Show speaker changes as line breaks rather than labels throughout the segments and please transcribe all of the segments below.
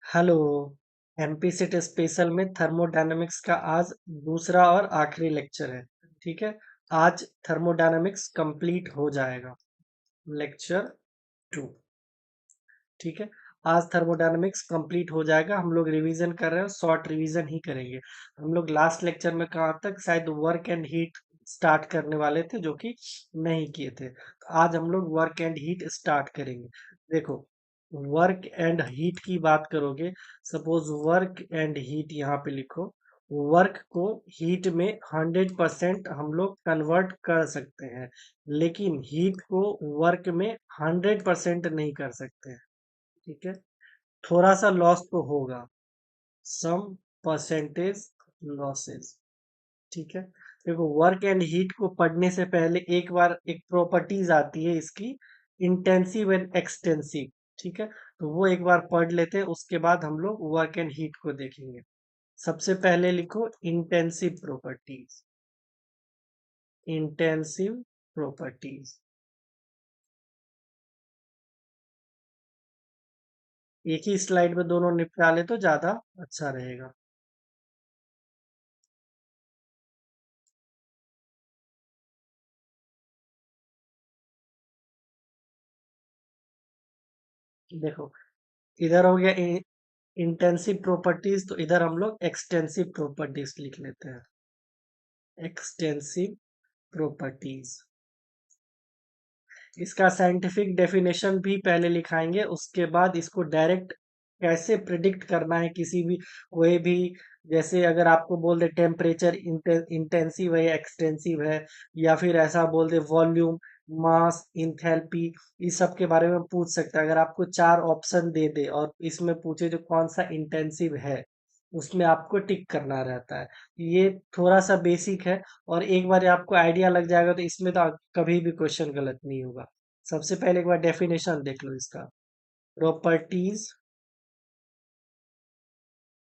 Hello. MP set special में thermodynamics का आज दूसरा और आखिरी लेक्चर है। ठीक है। आज थर्मोडायनामिक्स कंप्लीट हो जाएगा। लेक्चर 2। ठीक है। आज थर्मोडायनामिक्स कंप्लीट हो जाएगा। हम लोग रिवीजन कर रहे हैं, शॉर्ट रिवीजन ही करेंगे। हम लोग लास्ट लेक्चर में कहाँ तक, शायद वर्क एंड हीट स्टार्ट करने वाले थे, जो कि नहीं किए थे। तो आज हम लोग वर्क एंड हीट स्टार्ट करेंगे। देखो, वर्क एंड हीट की बात करोगे। सपोज वर्क एंड हीट यहाँ पे लिखो। वर्क को हीट में 100% हम लोग कन्वर्ट कर सकते हैं, लेकिन हीट को वर्क में 100% नहीं कर सकते हैं। ठीक है। थोड़ा सा लॉस तो होगा, सम परसेंटेज लॉसेस। ठीक है। देखो, वर्क एंड हीट को पढ़ने से पहले एक बार एक प्रॉपर्टीज आती है इसकी, इंटेंसिव एंड एक्सटेंसिव। ठीक है। तो वो एक बार पढ़ लेते हैं, उसके बाद हम लोग वर्क एंड हीट को देखेंगे। सबसे पहले लिखो इंटेंसिव प्रॉपर्टीज। Intensive properties. एक ही स्लाइड में दोनों निपटा ले तो ज्यादा अच्छा रहेगा। देखो, इधर हो गया इंटेंसिव प्रॉपर्टीज, तो इधर हम लोग एक्सटेंसिव प्रॉपर्टीज लिख लेते हैं। एक्सटेंसिव प्रॉपर्टीज, इसका साइंटिफिक डेफिनेशन भी पहले लिखाएंगे, उसके बाद इसको डायरेक्ट कैसे प्रिडिक्ट करना है किसी भी, कोई भी। जैसे अगर आपको बोल दे टेम्परेचर इंटेंसिव है या एक्सटेंसिव है, या फिर ऐसा बोल दे वॉल्यूम, मास, इंथैल्पी, इस सब के बारे में पूछ सकता है। अगर आपको 4 ऑप्शन दे दे और इसमें पूछे जो कौन सा इंटेंसिव है, उसमें आपको टिक करना रहता है। ये थोड़ा सा बेसिक है, और एक बार आपको आइडिया लग जाएगा तो इसमें तो कभी भी क्वेश्चन गलत नहीं होगा। सबसे पहले एक बार डेफिनेशन देख लो इसका। Properties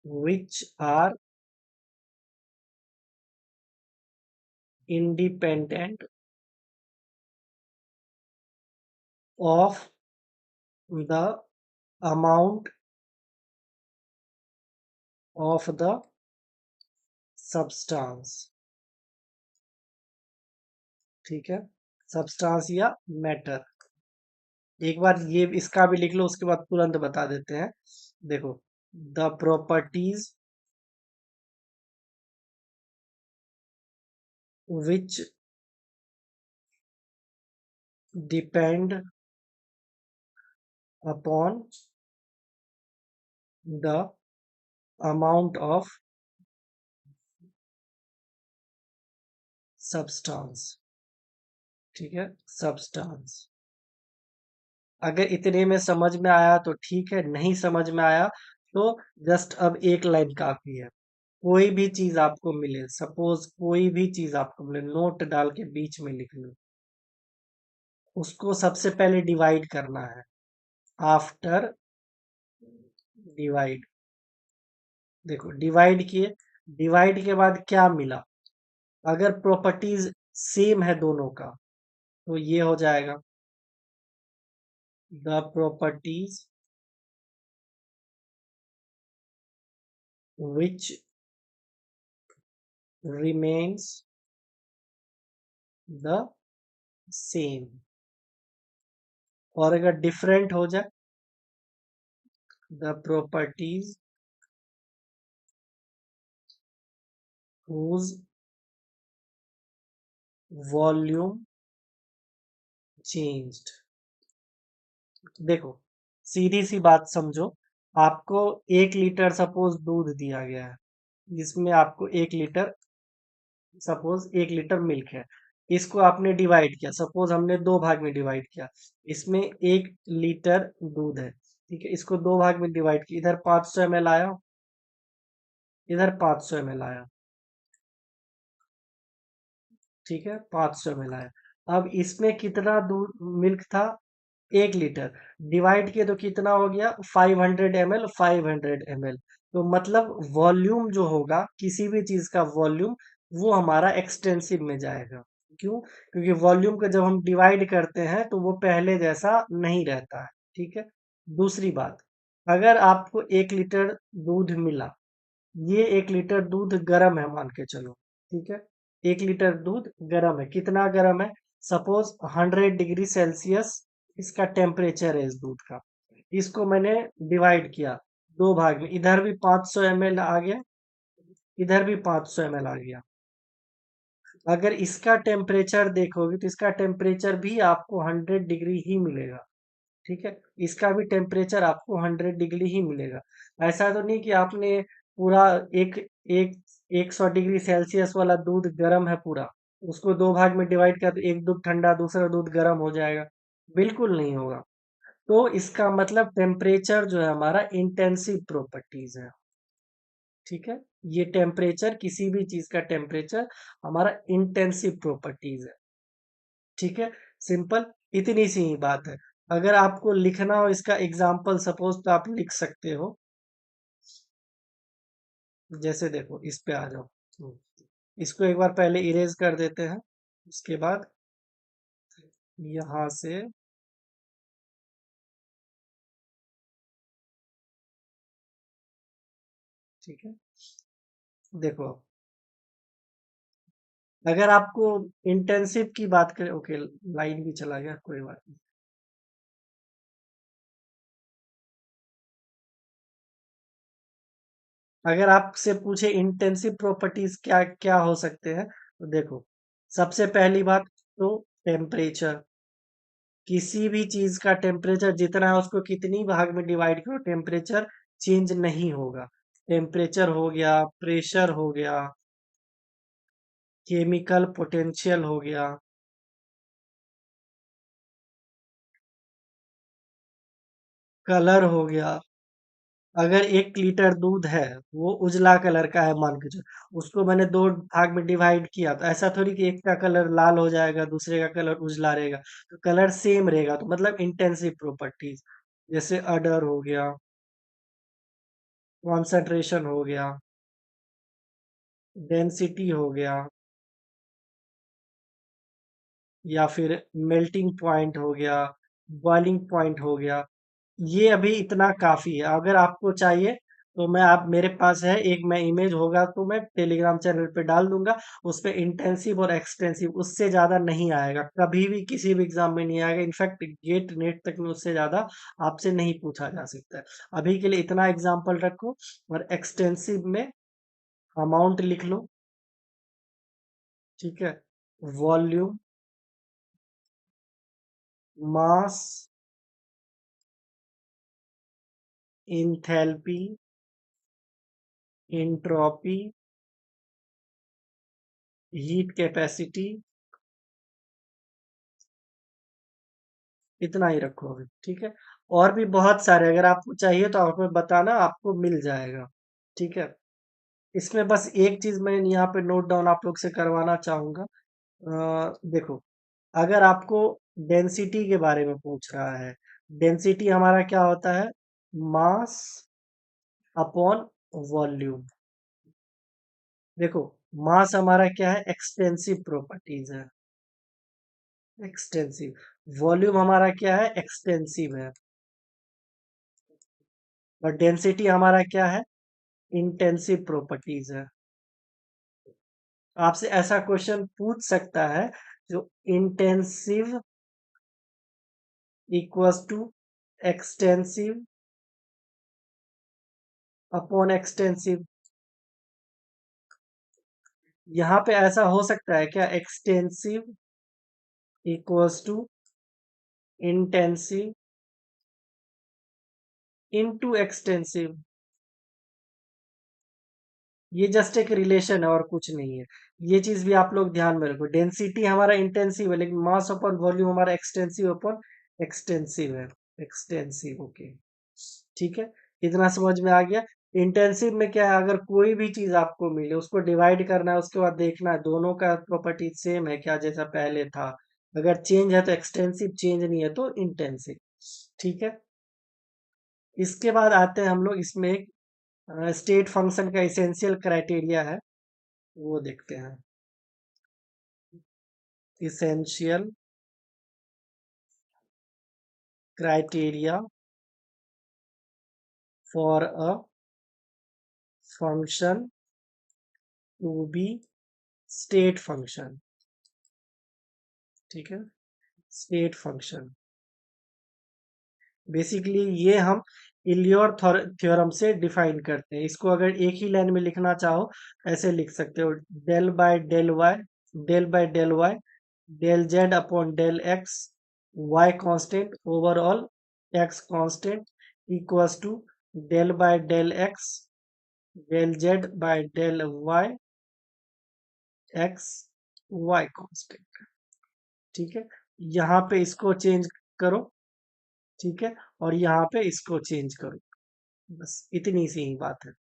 which are independent of the amount of the substance. ठीक है। सब्सटेंस या मैटर। एक बार ये इसका भी लिख लो, उसके बाद तुरंत बता देते हैं। देखो, the properties which depend upon the amount of substance. ठीक है। सब्सटेंस, अगर इतने में समझ में आया तो ठीक है, नहीं समझ में आया तो जस्ट अब एक लाइन काफी है। कोई भी चीज आपको मिले, सपोज कोई भी चीज आपको मिले, नोट डाल के बीच में लिख लो, उसको सबसे पहले डिवाइड करना है। आफ्टर डिवाइड, देखो डिवाइड किए, डिवाइड के बाद क्या मिला। अगर प्रॉपर्टीज सेम है दोनों का, तो ये हो जाएगा the properties which remains the same। और अगर डिफरेंट हो जाए, the properties whose volume changed। देखो, सीधी सी बात समझो। आपको 1 लीटर सपोज दूध दिया गया है, जिसमें आपको 1 लीटर, सपोज 1 लीटर मिल्क है। इसको आपने डिवाइड किया, सपोज हमने 2 भाग में डिवाइड किया। इसमें 1 लीटर दूध है, ठीक है। इसको 2 भाग में डिवाइड किया, इधर 500 ml आया, इधर 500 ml आया। ठीक है, 500 ml आया। अब इसमें कितना दूध मिल्क था, 1 लीटर। डिवाइड किए तो कितना हो गया, 500 ml, 500 ml। तो मतलब वॉल्यूम जो होगा किसी भी चीज का वॉल्यूम, वो हमारा एक्सटेंसिव में जाएगा। क्यों? क्योंकि वॉल्यूम को जब हम डिवाइड करते हैं तो वो पहले जैसा नहीं रहता है। ठीक है। दूसरी बात, अगर आपको 1 लीटर दूध मिला, ये 1 लीटर दूध गर्म है मान के चलो, ठीक है। 1 लीटर दूध गर्म है, कितना गर्म है? सपोज 100 डिग्री सेल्सियस इसका टेम्परेचर है इस दूध का। इसको मैंने डिवाइड किया 2 भाग में, इधर भी 500 ml आ गया, इधर भी 500 ml आ गया। अगर इसका टेम्परेचर देखोगे तो इसका टेम्परेचर भी आपको 100 डिग्री ही मिलेगा, ठीक है। इसका भी टेम्परेचर आपको 100 डिग्री ही मिलेगा। ऐसा तो नहीं कि आपने पूरा एक एक 100 डिग्री सेल्सियस वाला दूध गर्म है पूरा, उसको 2 भाग में डिवाइड कर, एक दूध ठंडा दूसरा दूध गर्म हो जाएगा, बिल्कुल नहीं होगा। तो इसका मतलब टेम्परेचर जो है हमारा इंटेंसिव प्रॉपर्टीज है, ठीक है। ये टेम्परेचर, किसी भी चीज का टेम्परेचर हमारा इंटेंसिव प्रॉपर्टीज है, ठीक है। सिंपल, इतनी सी ही बात है। अगर आपको लिखना हो इसका एग्जाम्पल सपोज, तो आप लिख सकते हो। जैसे देखो, इस पे आ जाओ। इसको एक बार पहले इरेज कर देते हैं, उसके बाद यहाँ से, ठीक है। देखो, अगर आपको इंटेंसिव की बात करें, ओके लाइन भी चला गया, कोई बात नहीं। अगर आपसे पूछे इंटेंसिव प्रॉपर्टीज क्या क्या हो सकते हैं, तो देखो, सबसे पहली बात तो टेम्परेचर। किसी भी चीज का टेम्परेचर जितना है उसको कितनी भाग में डिवाइड करो, टेम्परेचर चेंज नहीं होगा। टेम्परेचर हो गया, प्रेशर हो गया, केमिकल पोटेंशियल हो गया, कलर हो गया। अगर 1 लीटर दूध है, वो उजला कलर का है मान के चलो, उसको मैंने 2 भाग में डिवाइड किया, तो ऐसा थोड़ी कि एक का कलर लाल हो जाएगा दूसरे का कलर उजला रहेगा, तो कलर सेम रहेगा, तो मतलब इंटेंसिव प्रॉपर्टीज। जैसे अडर हो गया, कॉन्सेंट्रेशन हो गया, डेंसिटी हो गया, या फिर मेल्टिंग पॉइंट हो गया, बॉइलिंग पॉइंट हो गया। ये अभी इतना काफी है। अगर आपको चाहिए तो मैं, आप मेरे पास है एक, मैं इमेज होगा तो मैं टेलीग्राम चैनल पे डाल दूंगा। उस पे इंटेंसिव और एक्सटेंसिव, उससे ज्यादा नहीं आएगा, कभी भी किसी भी एग्जाम में नहीं आएगा। इनफैक्ट गेट नेट तक में उससे ज्यादा आपसे नहीं पूछा जा सकता है। अभी के लिए इतना एग्जाम्पल रखो। और एक्सटेंसिव में अमाउंट लिख लो, ठीक है। वॉल्यूम, मास, इंथैल्पी, इंट्रोपी, हीट कैपेसिटी, इतना ही रखो अभी, ठीक है। और भी बहुत सारे, अगर आपको चाहिए तो आप हमें बताना, आपको मिल जाएगा, ठीक है। इसमें बस एक चीज मैं यहाँ पे नोट डाउन आप लोग से करवाना चाहूंगा। देखो, अगर आपको डेंसिटी के बारे में पूछ रहा है, डेंसिटी हमारा क्या होता है? Mass upon volume. देखो, मास हमारा क्या है? एक्सटेंसिव प्रॉपर्टीज है, एक्सटेंसिव। वॉल्यूम हमारा क्या है? एक्सटेंसिव है। और डेंसिटी हमारा क्या है? इंटेंसिव प्रॉपर्टीज है। आपसे ऐसा क्वेश्चन पूछ सकता है, जो intensive equals to extensive upon extensive. यहाँ पे ऐसा हो सकता है क्या? Extensive equals to intensive into extensive. ये जस्ट एक रिलेशन है और कुछ नहीं है। ये चीज भी आप लोग ध्यान में रखो। डेंसिटी हमारा इंटेंसिव है, लेकिन मास अपॉन वॉल्यूम हमारा एक्सटेंसिव अपॉन एक्सटेंसिव है। एक्सटेंसिव, ओके, ठीक है। इतना समझ में आ गया। इंटेंसिव में क्या है? अगर कोई भी चीज आपको मिले, उसको डिवाइड करना है, उसके बाद देखना है दोनों का प्रॉपर्टी सेम है क्या, जैसा पहले था। अगर चेंज है तो एक्सटेंसिव, चेंज नहीं है तो इंटेंसिव, ठीक है। इसके बाद आते हैं हम लोग, इसमें एक स्टेट फंक्शन का इसेंशियल क्राइटेरिया है, वो देखते हैं। Essential criteria for a function to be state function, ठीक है, स्टेट फंक्शन। बेसिकली ये हम इलियोर थ्योरम से डिफाइन करते हैं इसको। अगर एक ही लाइन में लिखना चाहो ऐसे लिख सकते हो, del by del Y, del by del Y, del Z upon del X, Y constant overall X constant equals to del by del X, del Z by del Y, X Y constant, ठीक है। यहाँ पे इसको change करो, ठीक है, और यहाँ पे इसको चेंज करो, बस इतनी सी ही बात है।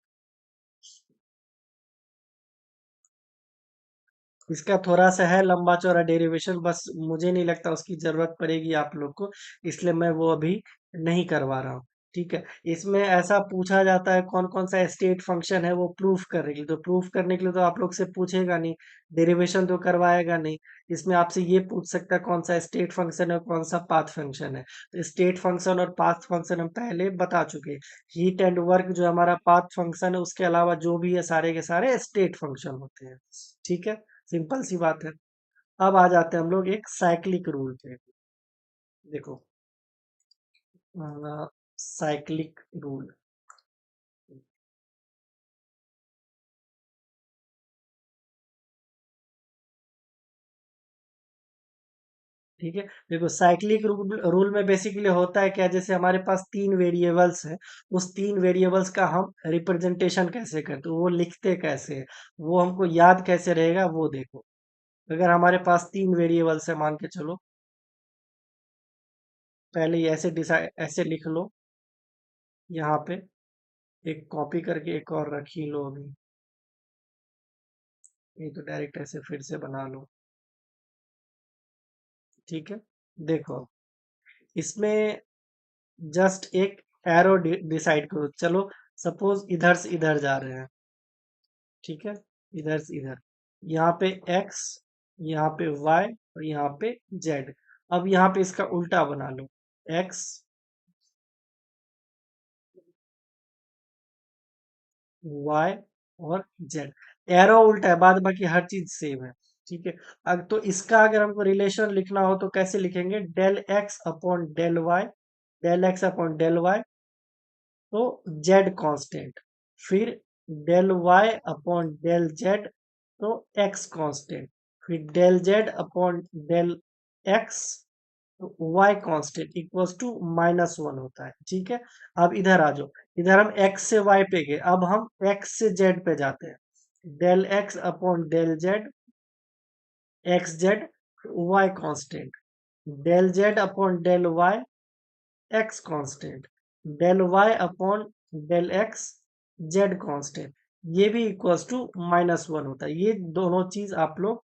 इसका थोड़ा सा है लंबा चौड़ा डेरिवेशन, बस मुझे नहीं लगता उसकी जरूरत पड़ेगी आप लोग को, इसलिए मैं वो अभी नहीं करवा रहा हूँ, ठीक है। इसमें ऐसा पूछा जाता है कौन कौन सा स्टेट फंक्शन है वो प्रूफ करने के लिए, तो प्रूफ करने के लिए तो आप लोग से पूछेगा नहीं, डेरिवेशन तो करवाएगा नहीं। इसमें आपसे ये पूछ सकता है कौन सा स्टेट फंक्शन है कौन सा पाथ फंक्शन है। तो स्टेट फंक्शन और पाथ फंक्शन हम पहले बता चुके हैं। हीट एंड वर्क जो हमारा पाथ फंक्शन है, उसके अलावा जो भी है सारे के सारे स्टेट फंक्शन होते हैं, ठीक है। सिंपल सी बात है। अब आ जाते हैं हम लोग एक साइक्लिक रूल पे। देखो, साइक्लिक रूल, ठीक है। देखो साइक्लिक रूल रूल में बेसिकली होता है क्या, जैसे हमारे पास तीन वेरिएबल्स है, उस तीन वेरिएबल्स का हम रिप्रेजेंटेशन कैसे करते हैं, वो लिखते कैसे हैं, वो हमको याद कैसे रहेगा वो देखो। अगर हमारे पास तीन वेरिएबल्स है मान के चलो, पहले ही ऐसे डिसाइड ऐसे लिख लो, यहाँ पे एक कॉपी करके एक और रख ही लो अभी, ये तो डायरेक्ट ऐसे फिर से बना लो, ठीक है। देखो इसमें जस्ट एक एरो डिसाइड करो, चलो सपोज इधर से इधर जा रहे हैं, ठीक है, इधर से इधर, यहाँ पे x, यहाँ पे y और यहाँ पे z। अब यहाँ पे इसका उल्टा बना लो, x y और z, एरो उल्टा है, बाद बाकी हर चीज सेम है, ठीक है। अब तो इसका अगर हमको रिलेशन लिखना हो तो कैसे लिखेंगे, del X upon del Y, del X upon del Y, तो z कांस्टेंट, फिर del y upon del z, तो x कांस्टेंट, फिर del z upon del x, तो y कांस्टेंट इक्वल्स टू -1 होता है, ठीक है। अब इधर आ जाओ, इधर हम x से y पे गए, अब हम x से z पे जाते हैं, del x upon del z, X Z Y constant, del z upon del y, X constant, del Y upon del X, Z constant, ये भी इक्वल्स टू -1 होता है। ये दोनों चीज आप लोग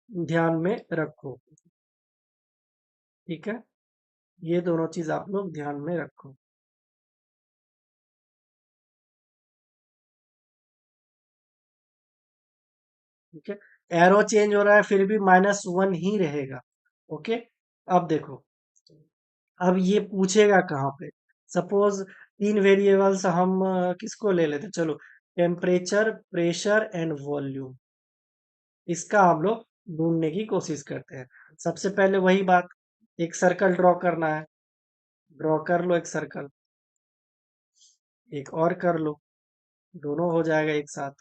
ध्यान में रखो, ठीक है, ये दोनों चीज आप लोग ध्यान में रखो, ठीक है। एरो चेंज हो रहा है फिर भी -1 ही रहेगा, ओके। अब देखो, अब ये पूछेगा कहाँ पे, सपोज तीन वेरिएबल्स हम किसको ले लेते, चलो टेम्परेचर, प्रेशर एंड वॉल्यूम, इसका हम लोग ढूंढने की कोशिश करते हैं। सबसे पहले वही बात, एक सर्कल ड्रॉ करना है, ड्रॉ कर लो एक सर्कल, एक और कर लो, दोनों हो जाएगा एक साथ,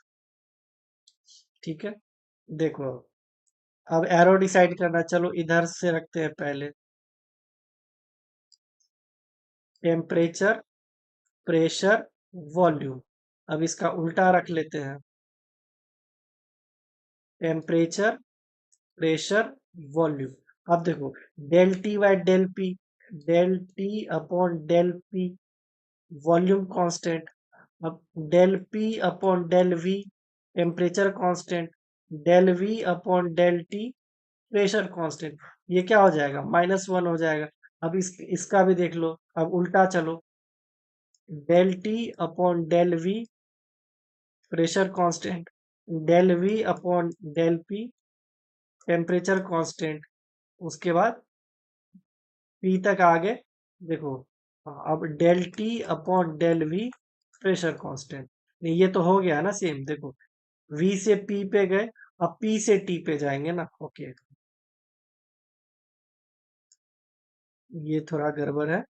ठीक है। देखो अब एरो डिसाइड करना, चलो इधर से रखते हैं पहले, टेम्परेचर, प्रेशर, वॉल्यूम। अब इसका उल्टा रख लेते हैं, टेम्परेचर, प्रेशर, वॉल्यूम। अब देखो del T by del P, del T upon del P, volume constant. अब del P upon del V, temperature constant, del V upon del T, pressure constant. ये क्या हो जाएगा, -1 हो जाएगा। अब इसका भी देख लो, अब उल्टा चलो, del T upon del V, pressure constant, del V upon del P, temperature constant, उसके बाद पी तक आ गए। देखो अब del T upon del V pressure constant. नहीं, ये तो हो गया ना सेम। देखो, वी से पी पे गए, अब पी से टी पे जाएंगे ना। ओके, ये थोड़ा गड़बड़ है।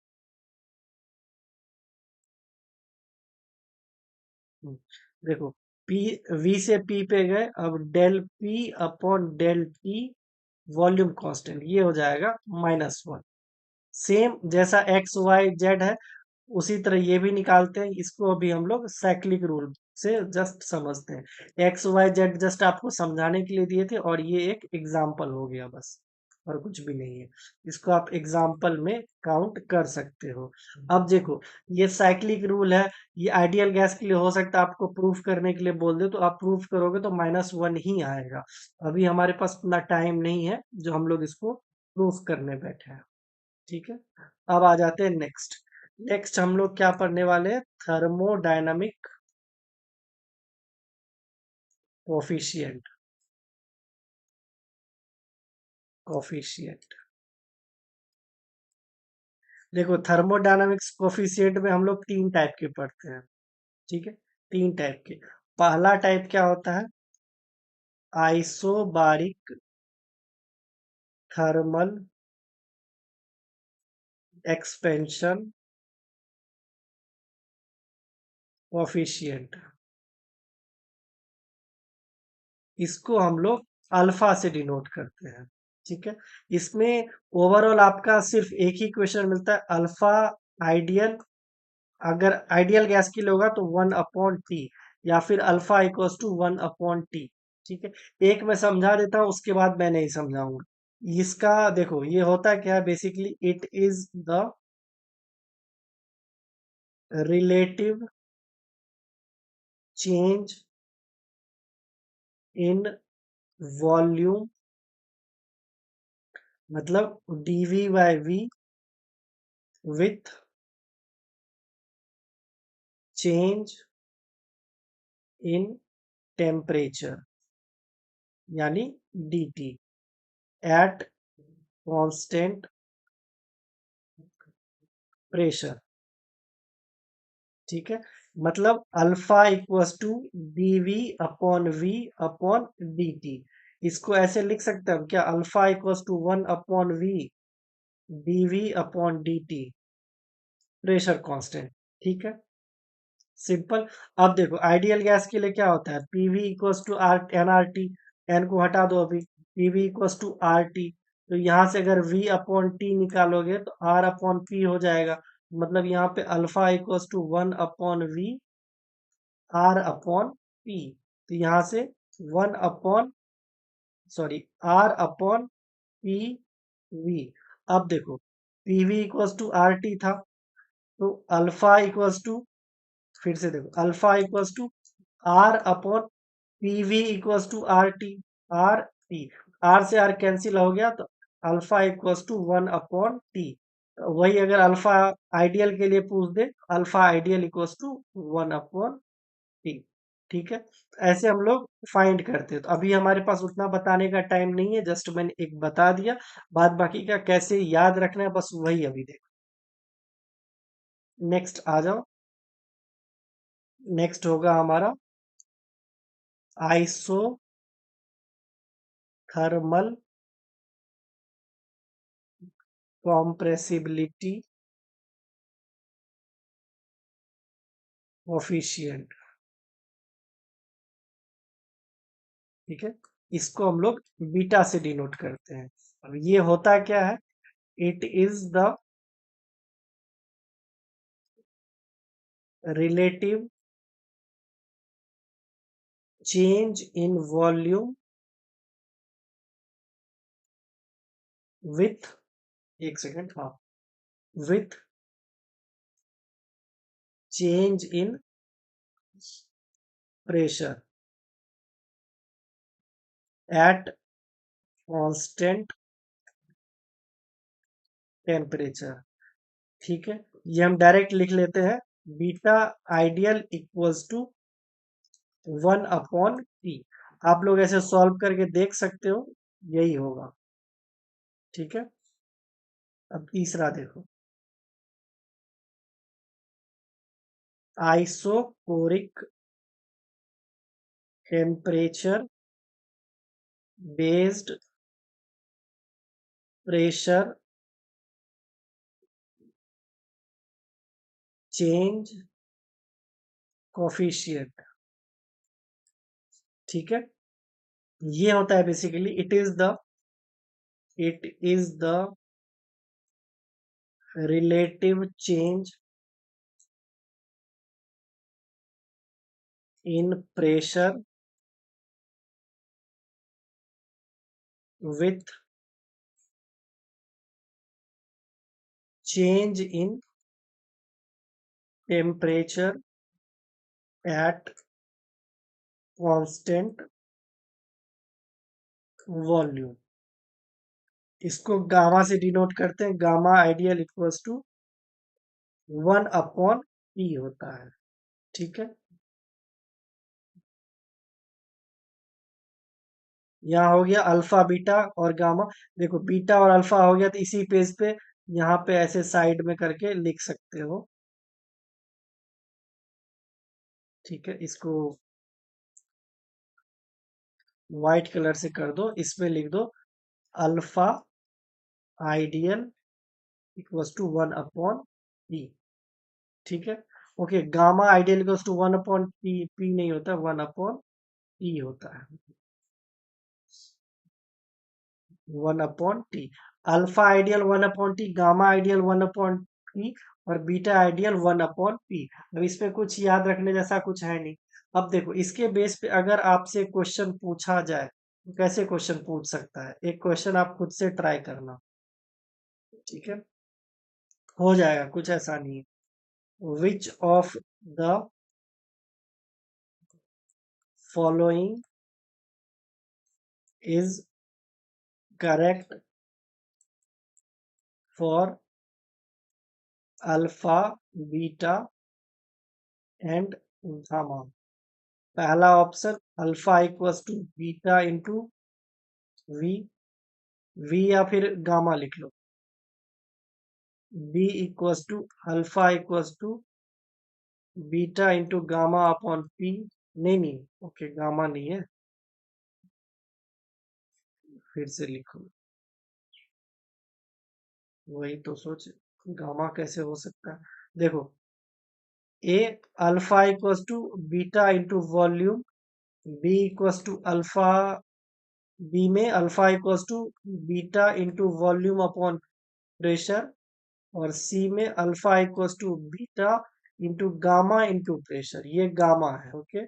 हम्म, देखो, पी, वी से पी पे गए, अब del P upon del T volume constant, ये हो जाएगा -1। सेम जैसा एक्स वाई जेड है, उसी तरह ये भी निकालते हैं। इसको अभी हम लोग साइक्लिक रूल से जस्ट समझते हैं। एक्स वाई जेड जस्ट आपको समझाने के लिए दिए थे, और ये एक एग्जाम्पल हो गया बस, और कुछ भी नहीं है। इसको आप एग्जाम्पल में काउंट कर सकते हो। अब देखो, ये साइक्लिक रूल है। ये आइडियल गैस के लिए हो सकता है आपको प्रूफ करने के लिए बोल दे, तो आप प्रूफ करोगे तो -1 ही आएगा। अभी हमारे पास उतना टाइम नहीं है जो हम लोग इसको प्रूफ करने बैठे हैं। ठीक है, अब आ जाते हैं नेक्स्ट। नेक्स्ट हम लोग क्या पढ़ने वाले हैं? Thermodynamic coefficient. कोफिशिएंट, देखो, थर्मोडायनामिक्स कोफिशिएंट में हम लोग 3 टाइप के पढ़ते हैं। ठीक है, 3 टाइप के। पहला टाइप क्या होता है? Isobaric thermal expansion coefficient. इसको हम लोग अल्फा से डिनोट करते हैं। ठीक है, इसमें ओवरऑल आपका सिर्फ एक ही क्वेश्चन मिलता है, अल्फा आइडियल। अगर आइडियल गैस के लिए होगा तो 1/T, या फिर अल्फा इक्वल्स टू 1/T। ठीक है, एक मैं समझा देता हूँ, उसके बाद मैं नहीं समझाऊंगा। इसका देखो, ये होता क्या है basically, it is the relative change in volume, मतलब dV/V with change in temperature, यानी dt एट कांस्टेंट प्रेशर। ठीक है, मतलब अल्फा इक्वल्स टू dV/V/dt। इसको ऐसे लिख सकते हैं हम क्या? Alpha equals to 1/V dV/dt pressure constant. ठीक है, सिंपल। अब देखो, आइडियल गैस के लिए क्या होता है? PV equals to R N R T. N को हटा दो अभी, PV equals to R T. तो यहाँ से अगर V अपॉन टी निकालोगे तो R अपॉन पी हो जाएगा। मतलब यहाँ पे alpha equals to 1/V R upon P. तो यहाँ से 1/R अपॉन पी वी। अब देखो, PV equals to R T था, तो अल्फा इक्वल्स टू, फिर से देखो, alpha equals to R upon PV equals to R T. R T, R से आर कैंसिल हो गया, तो अल्फा इक्वल्स टू 1/T। वही अगर अल्फा आइडियल के लिए पूछ दे, alpha ideal equals to 1/T। ठीक है, ऐसे हम लोग फाइंड करते हैं। तो अभी हमारे पास उतना बताने का टाइम नहीं है, जस्ट मैंने एक बता दिया। बाद बाकी का कैसे याद रखना है, बस वही अभी देखो। नेक्स्ट आ जाओ। नेक्स्ट होगा हमारा आइसो थर्मल कॉम्प्रेसिबिलिटी कोफिशिएंट। ठीक है, इसको हम लोग बीटा से डिनोट करते हैं। अब ये होता क्या है? It is the relative change in volume with, एक सेकेंड, हाँ, with change in pressure at constant temperature. ठीक है, ये हम डायरेक्ट लिख लेते हैं, beta ideal equals to 1/T। आप लोग ऐसे सॉल्व करके देख सकते हो, यही होगा। ठीक है, अब तीसरा देखो। Isochoric temperature based pressure change coefficient. ठीक है, ये होता है basically it is the relative change in pressure with change in temperature at constant volume। इसको गामा से डिनोट करते हैं, gamma ideal equals to 1/P होता है। ठीक है, यहाँ हो गया अल्फा बीटा और गामा। देखो बीटा और अल्फा हो गया तो इसी पेज पे यहाँ पे ऐसे साइड में करके लिख सकते हो। ठीक है, इसको व्हाइट कलर से कर दो, इसमें लिख दो alpha ideal equals to 1/P। ठीक है, okay, gamma ideal equals to 1/P, P नहीं होता, 1/P होता है, 1/T। Alpha ideal 1/T, gamma ideal 1/P और बीटा आइडियल 1/P। अब इसमें कुछ याद रखने जैसा कुछ है नहीं। अब देखो इसके बेस पे अगर आपसे क्वेश्चन पूछा जाए तो कैसे क्वेश्चन पूछ सकता है, एक क्वेश्चन आप खुद से ट्राई करना। ठीक है, हो जाएगा, कुछ ऐसा नहीं है। Which of the following is correct for alpha beta and gamma. पहला option alpha equals to beta into V, V या फिर गामा लिख लो। B equals to alpha equals to beta into gamma upon P. नहीं नहीं, okay, gamma नहीं है, फिर से लिखो। वही तो सोच, गामा कैसे हो सकता है। देखो A alpha equals to beta into volume, B equals to alpha, B में alpha equals to beta into volume upon pressure, और सी में alpha equals to beta into gamma into pressure, ये गामा है। ओके,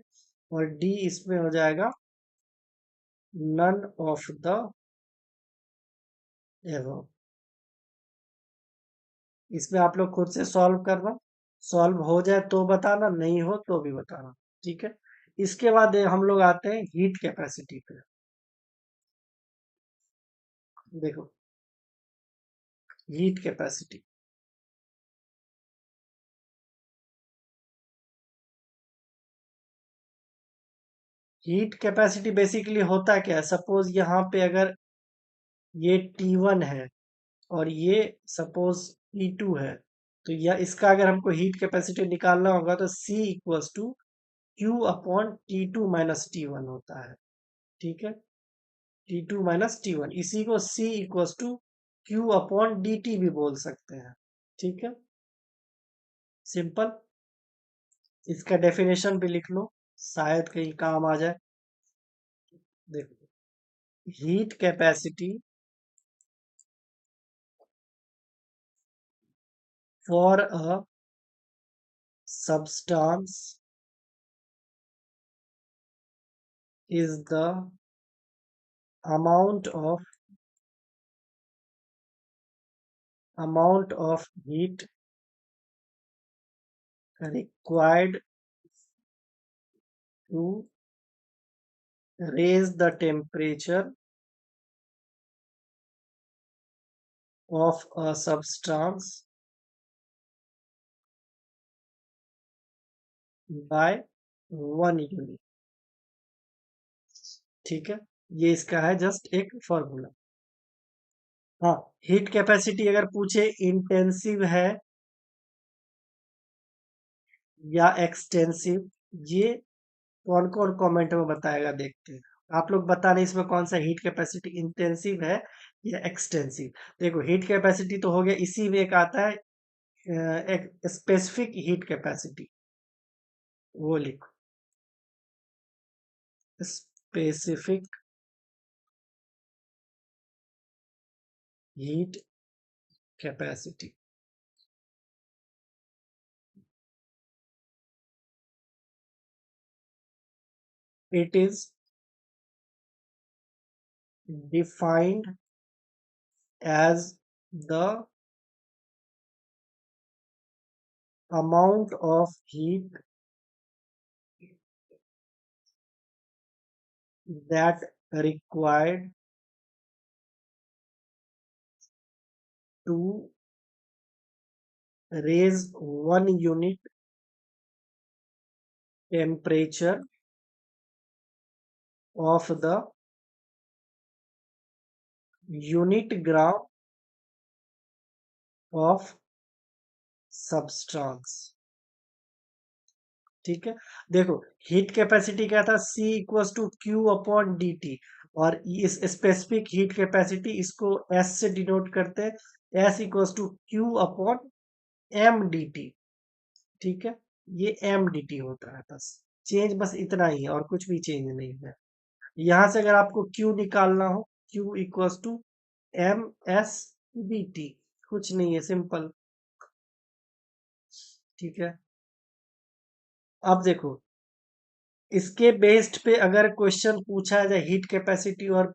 और D इसमें हो जाएगा none of the above. इसमें आप लोग खुद से सॉल्व करना, सॉल्व हो जाए तो बताना, नहीं हो तो भी बताना। ठीक है, इसके बाद हम लोग आते हैं हीट कैपेसिटी पे। देखो heat capacity, heat capacity basically होता क्या है, सपोज यहाँ पे अगर ये T1 है और ये सपोज T2 है, तो या इसका अगर हमको हीट कैपेसिटी निकालना होगा तो C equals to Q/T2 minus T1 होता है। ठीक है, T2 माइनस T1, इसी को C इक्वल्स टू Q/dt भी बोल सकते हैं। ठीक है, सिंपल। इसका डेफिनेशन भी लिख लो, शायद कहीं काम आ जाए। देखो heat capacity for a substance is the amount of heat required to raise the temperature of a substance by 1 unit। ठीक है, ये इसका है जस्ट एक फॉर्मूला। हाँ, हीट कैपेसिटी अगर पूछे इंटेंसिव है या एक्सटेंसिव, ये कौन कौन कमेंट में बताएगा, देखते हैं। आप लोग बताने इसमें कौन सा हीट कैपेसिटी इंटेंसिव है या एक्सटेंसिव। देखो हीट कैपेसिटी तो हो गया, इसी में एक आता है एक स्पेसिफिक हीट कैपेसिटी, वो लिखो, specific heat capacity. It is defined as the amount of heat that required to raise 1 unit temperature of the unit gram of substance। ठीक है, देखो हीट कैपेसिटी क्या था, C equals to Q upon D T, और इस specific heat capacity इसको S से denote करते हैं, S equals to Q upon M D T. ठीक है, ये एम डी टी होता है, बस चेंज बस इतना ही है और कुछ भी चेंज नहीं है। यहां से अगर आपको Q निकालना हो, Q equals to M S D T, कुछ नहीं है, सिंपल। ठीक है, अब देखो इसके बेस्ड पे अगर क्वेश्चन पूछा जाए हीट कैपेसिटी और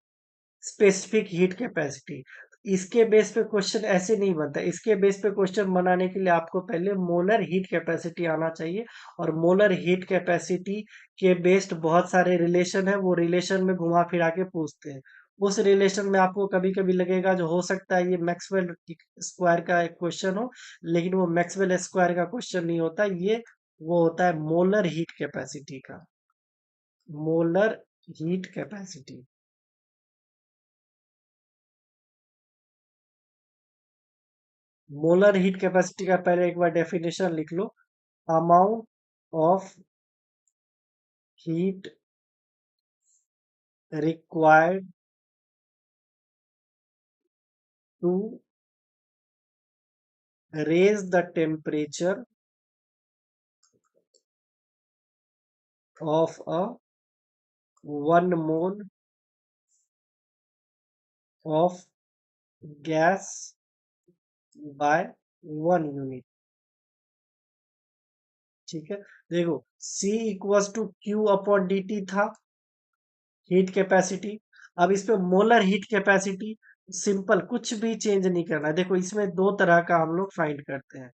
स्पेसिफिक हीट कैपेसिटी, इसके बेस पे क्वेश्चन ऐसे नहीं बनता। इसके बेस पे क्वेश्चन बनाने के लिए आपको पहले मोलर हीट कैपेसिटी आना चाहिए, और मोलर हीट कैपेसिटी के बेस्ड बहुत सारे रिलेशन है, वो रिलेशन में घुमा फिरा के पूछते हैं। उस रिलेशन में आपको कभी कभी लगेगा जो हो सकता है ये मैक्सवेल स्क्वायर का एक क्वेश्चन हो, लेकिन वो मैक्सवेल स्क्वायर का क्वेश्चन नहीं होता, ये वो होता है मोलर हीट कैपेसिटी का, molar heat capacity. Molar heat capacity का पहले एक बार डेफिनेशन लिख लो, amount of heat required to raise the temperature of a 1 mole of gas by 1 unit. ठीक है, देखो C equals to Q upon D T था हीट कैपेसिटी। अब इस पे मोलर हीट कैपेसिटी, सिंपल, कुछ भी चेंज नहीं करना है। देखो इसमें दो तरह का हम लोग फाइंड करते हैं,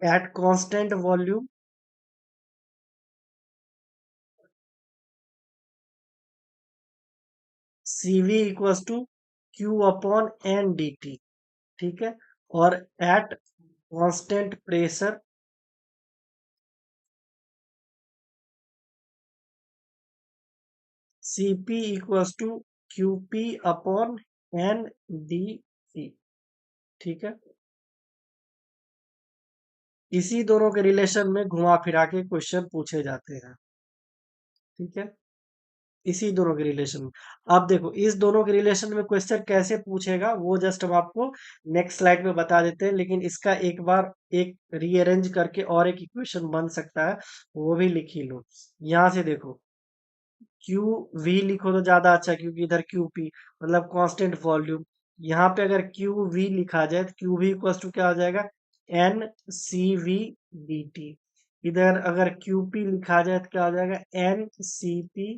at constant volume CV equals to Q upon N D T. ठीक है, और at constant pressure CP equals to QP upon N D T. ठीक है, इसी दोनों के रिलेशन में घुमा फिरा के क्वेश्चन पूछे जाते हैं। ठीक है, इसी दोनों के रिलेशन में। अब देखो इस दोनों के रिलेशन में क्वेश्चन कैसे पूछेगा, वो जस्ट हम आपको नेक्स्ट स्लाइड में बता देते हैं, लेकिन इसका एक बार एक रीअरेंज करके और एक इक्वेशन बन सकता है, वो भी लिख ही लो। यहां से देखो क्यू वी लिखो तो ज्यादा अच्छा है, क्योंकि इधर क्यू पी मतलब कांस्टेंट वॉल्यूम। यहाँ पे अगर क्यू वी लिखा जाए तो क्यू वी इक्वल टू क्या हो जाएगा, N C V D T. इधर अगर क्यू पी लिखा जाए तो क्या हो जाएगा, N C P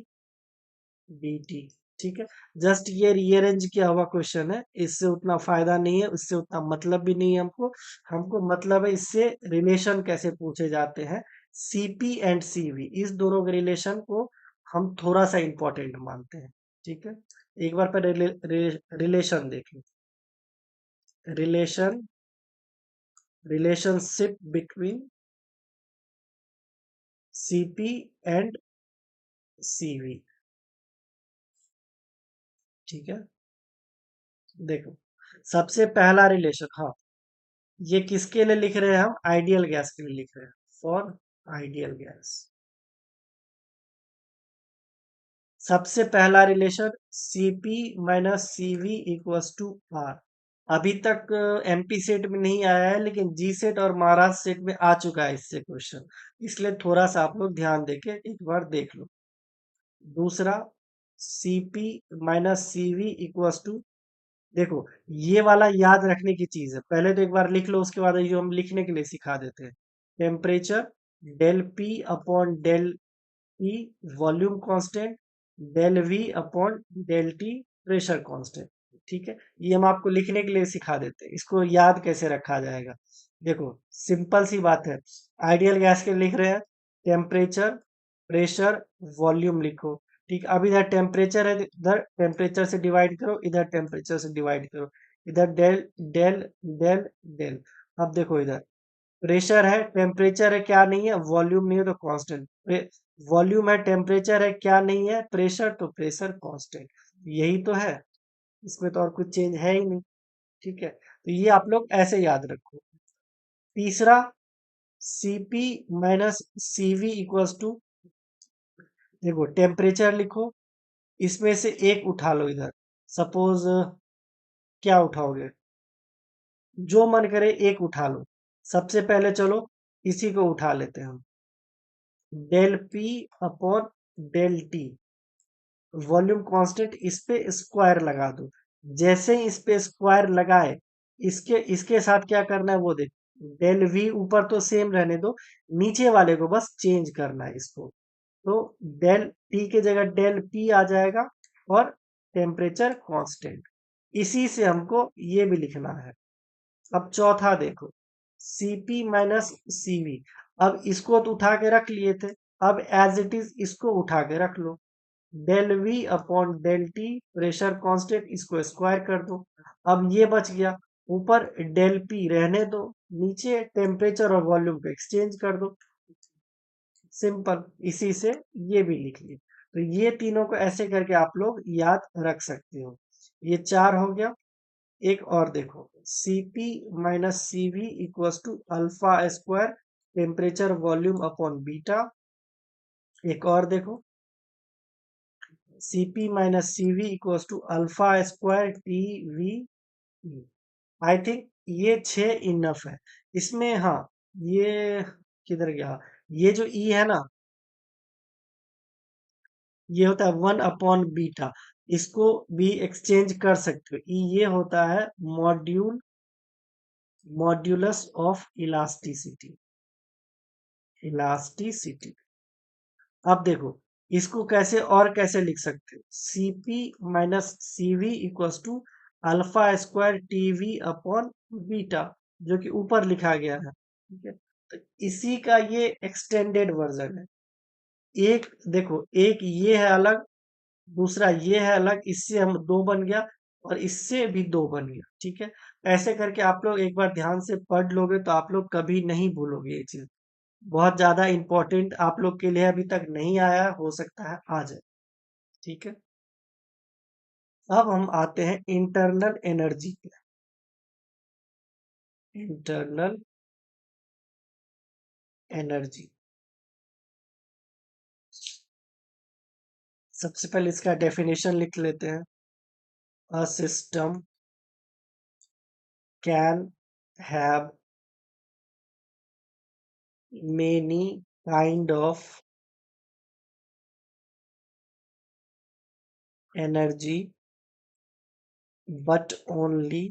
D T. ठीक है, जस्ट ये रीअरेंज किया हुआ क्वेश्चन है, इससे उतना फायदा नहीं है, उससे उतना मतलब भी नहीं है हमको। हमको मतलब है इससे रिलेशन कैसे पूछे जाते हैं, सीपी एंड सीवी, इस दोनों के रिलेशन को हम थोड़ा सा इंपॉर्टेंट मानते हैं। ठीक है, एक बार पर रिलेशन देख लो, relation, relationship between CP and CV. ठीक है, देखो, सबसे पहला रिलेशन, हाँ, ये किसके लिए लिख रहे हैं हम? आइडियल गैस के लिए लिख रहे हैं, फॉर आइडियल गैस। सबसे पहला relation Cp minus Cv equals to R. अभी तक एमपी सेट में नहीं आया है, लेकिन जी सेट और महाराष्ट्र सेट में आ चुका है इससे क्वेश्चन। इसलिए थोड़ा सा आप लोग ध्यान देके एक बार देख लो। दूसरा, Cp minus Cv equals to, देखो, ये वाला याद रखने की चीज है, पहले तो एक बार लिख लो, उसके बाद ये हम लिखने के लिए सिखा देते हैं। Temperature del P upon del E volume constant, del V upon del T pressure constant. ठीक है, ये हम आपको लिखने के लिए सिखा देते हैं, इसको याद कैसे रखा जाएगा। देखो, सिंपल सी बात है, आइडियल गैस के लिख रहे हैं, टेम्परेचर, प्रेशर, वॉल्यूम लिखो। ठीक, अब इधर टेम्परेचर है, इधर टेम्परेचर से डिवाइड करो, इधर टेम्परेचर से डिवाइड करो, इधर डेल डेल डेल डेल। अब देखो, इधर प्रेशर है, टेम्परेचर है, क्या नहीं है? वॉल्यूम नहीं है तो कांस्टेंट। वॉल्यूम है, टेम्परेचर है, क्या नहीं है? प्रेशर, तो प्रेशर कांस्टेंट। यही तो है, इसमें तो और कुछ चेंज है ही नहीं। ठीक है, तो ये आप लोग ऐसे याद रखो। तीसरा, Cp minus Cv equals to, देखो, टेम्परेचर लिखो, इसमें से एक उठा लो इधर। सपोज, क्या उठाओगे? जो मन करे एक उठा लो। सबसे पहले चलो इसी को उठा लेते हैं हम, del P upon del T volume constant, इस पे स्क्वायर लगा दो। जैसे ही इस पे स्क्वायर लगाए, इसके इसके साथ क्या करना है वो देख। डेल वी ऊपर तो सेम रहने दो, नीचे वाले को बस चेंज करना है इसको। तो डेल टी के जगह डेल पी आ जाएगा, और टेम्परेचर कांस्टेंट। इसी से हमको ये भी लिखना है। अब चौथा देखो, Cp माइनस Cv। अब इसको तो उठा के रख लिए थे, अब एज इट इज इसको उठा के रख लो। Del V upon del T pressure constant, इसको स्क्वायर कर दो। अब ये बच गया, ऊपर डेल पी रहने दो, नीचे टेम्परेचर और वॉल्यूम को एक्सचेंज कर दो। सिंपल, इसी से ये भी लिख लिए। तो ये तीनों को ऐसे करके आप लोग याद रख सकते हो। ये चार हो गया। एक और देखो, Cp minus Cv equals to alpha square temperature volume upon beta. एक और देखो, Cp minus Cv equals to alpha square T V. I think ये 6 इनफ है इसमें। हाँ, ये किधर गया? ये जो ई है ना, ये होता है 1/बीटा। इसको भी एक्सचेंज कर सकते हो, ई ये होता है मॉड्यूलस ऑफ इलास्टिसिटी। इलास्टिसिटी। अब देखो, इसको कैसे और कैसे लिख सकते हो? Cp minus Cv equals to alpha square TV upon beta, जो कि ऊपर लिखा गया है। ठीक है, तो इसी का ये एक्सटेंडेड वर्जन है। एक देखो, एक ये है अलग, दूसरा ये है अलग, इससे हम दो बन गया, और इससे भी दो बन गया। ठीक है, ऐसे करके आप लोग एक बार ध्यान से पढ़ लोगे तो आप लोग कभी नहीं भूलोगे ये चीज। बहुत ज्यादा इंपॉर्टेंट आप लोग के लिए अभी तक नहीं आया, हो सकता है आ जाए। ठीक है, अब हम आते हैं इंटरनल एनर्जी पे। इंटरनल एनर्जी, सबसे पहले इसका डेफिनेशन लिख लेते हैं। A system can have many kind of energy, but only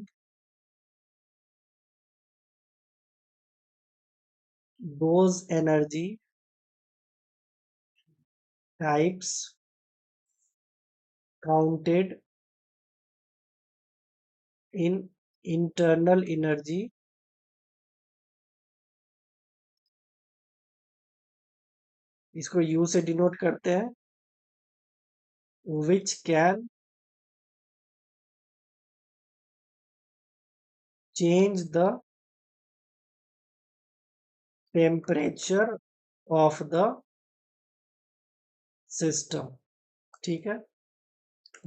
those energy types counted in internal energy इसको U से डिनोट करते हैं, which can change the temperature of the system। ठीक है,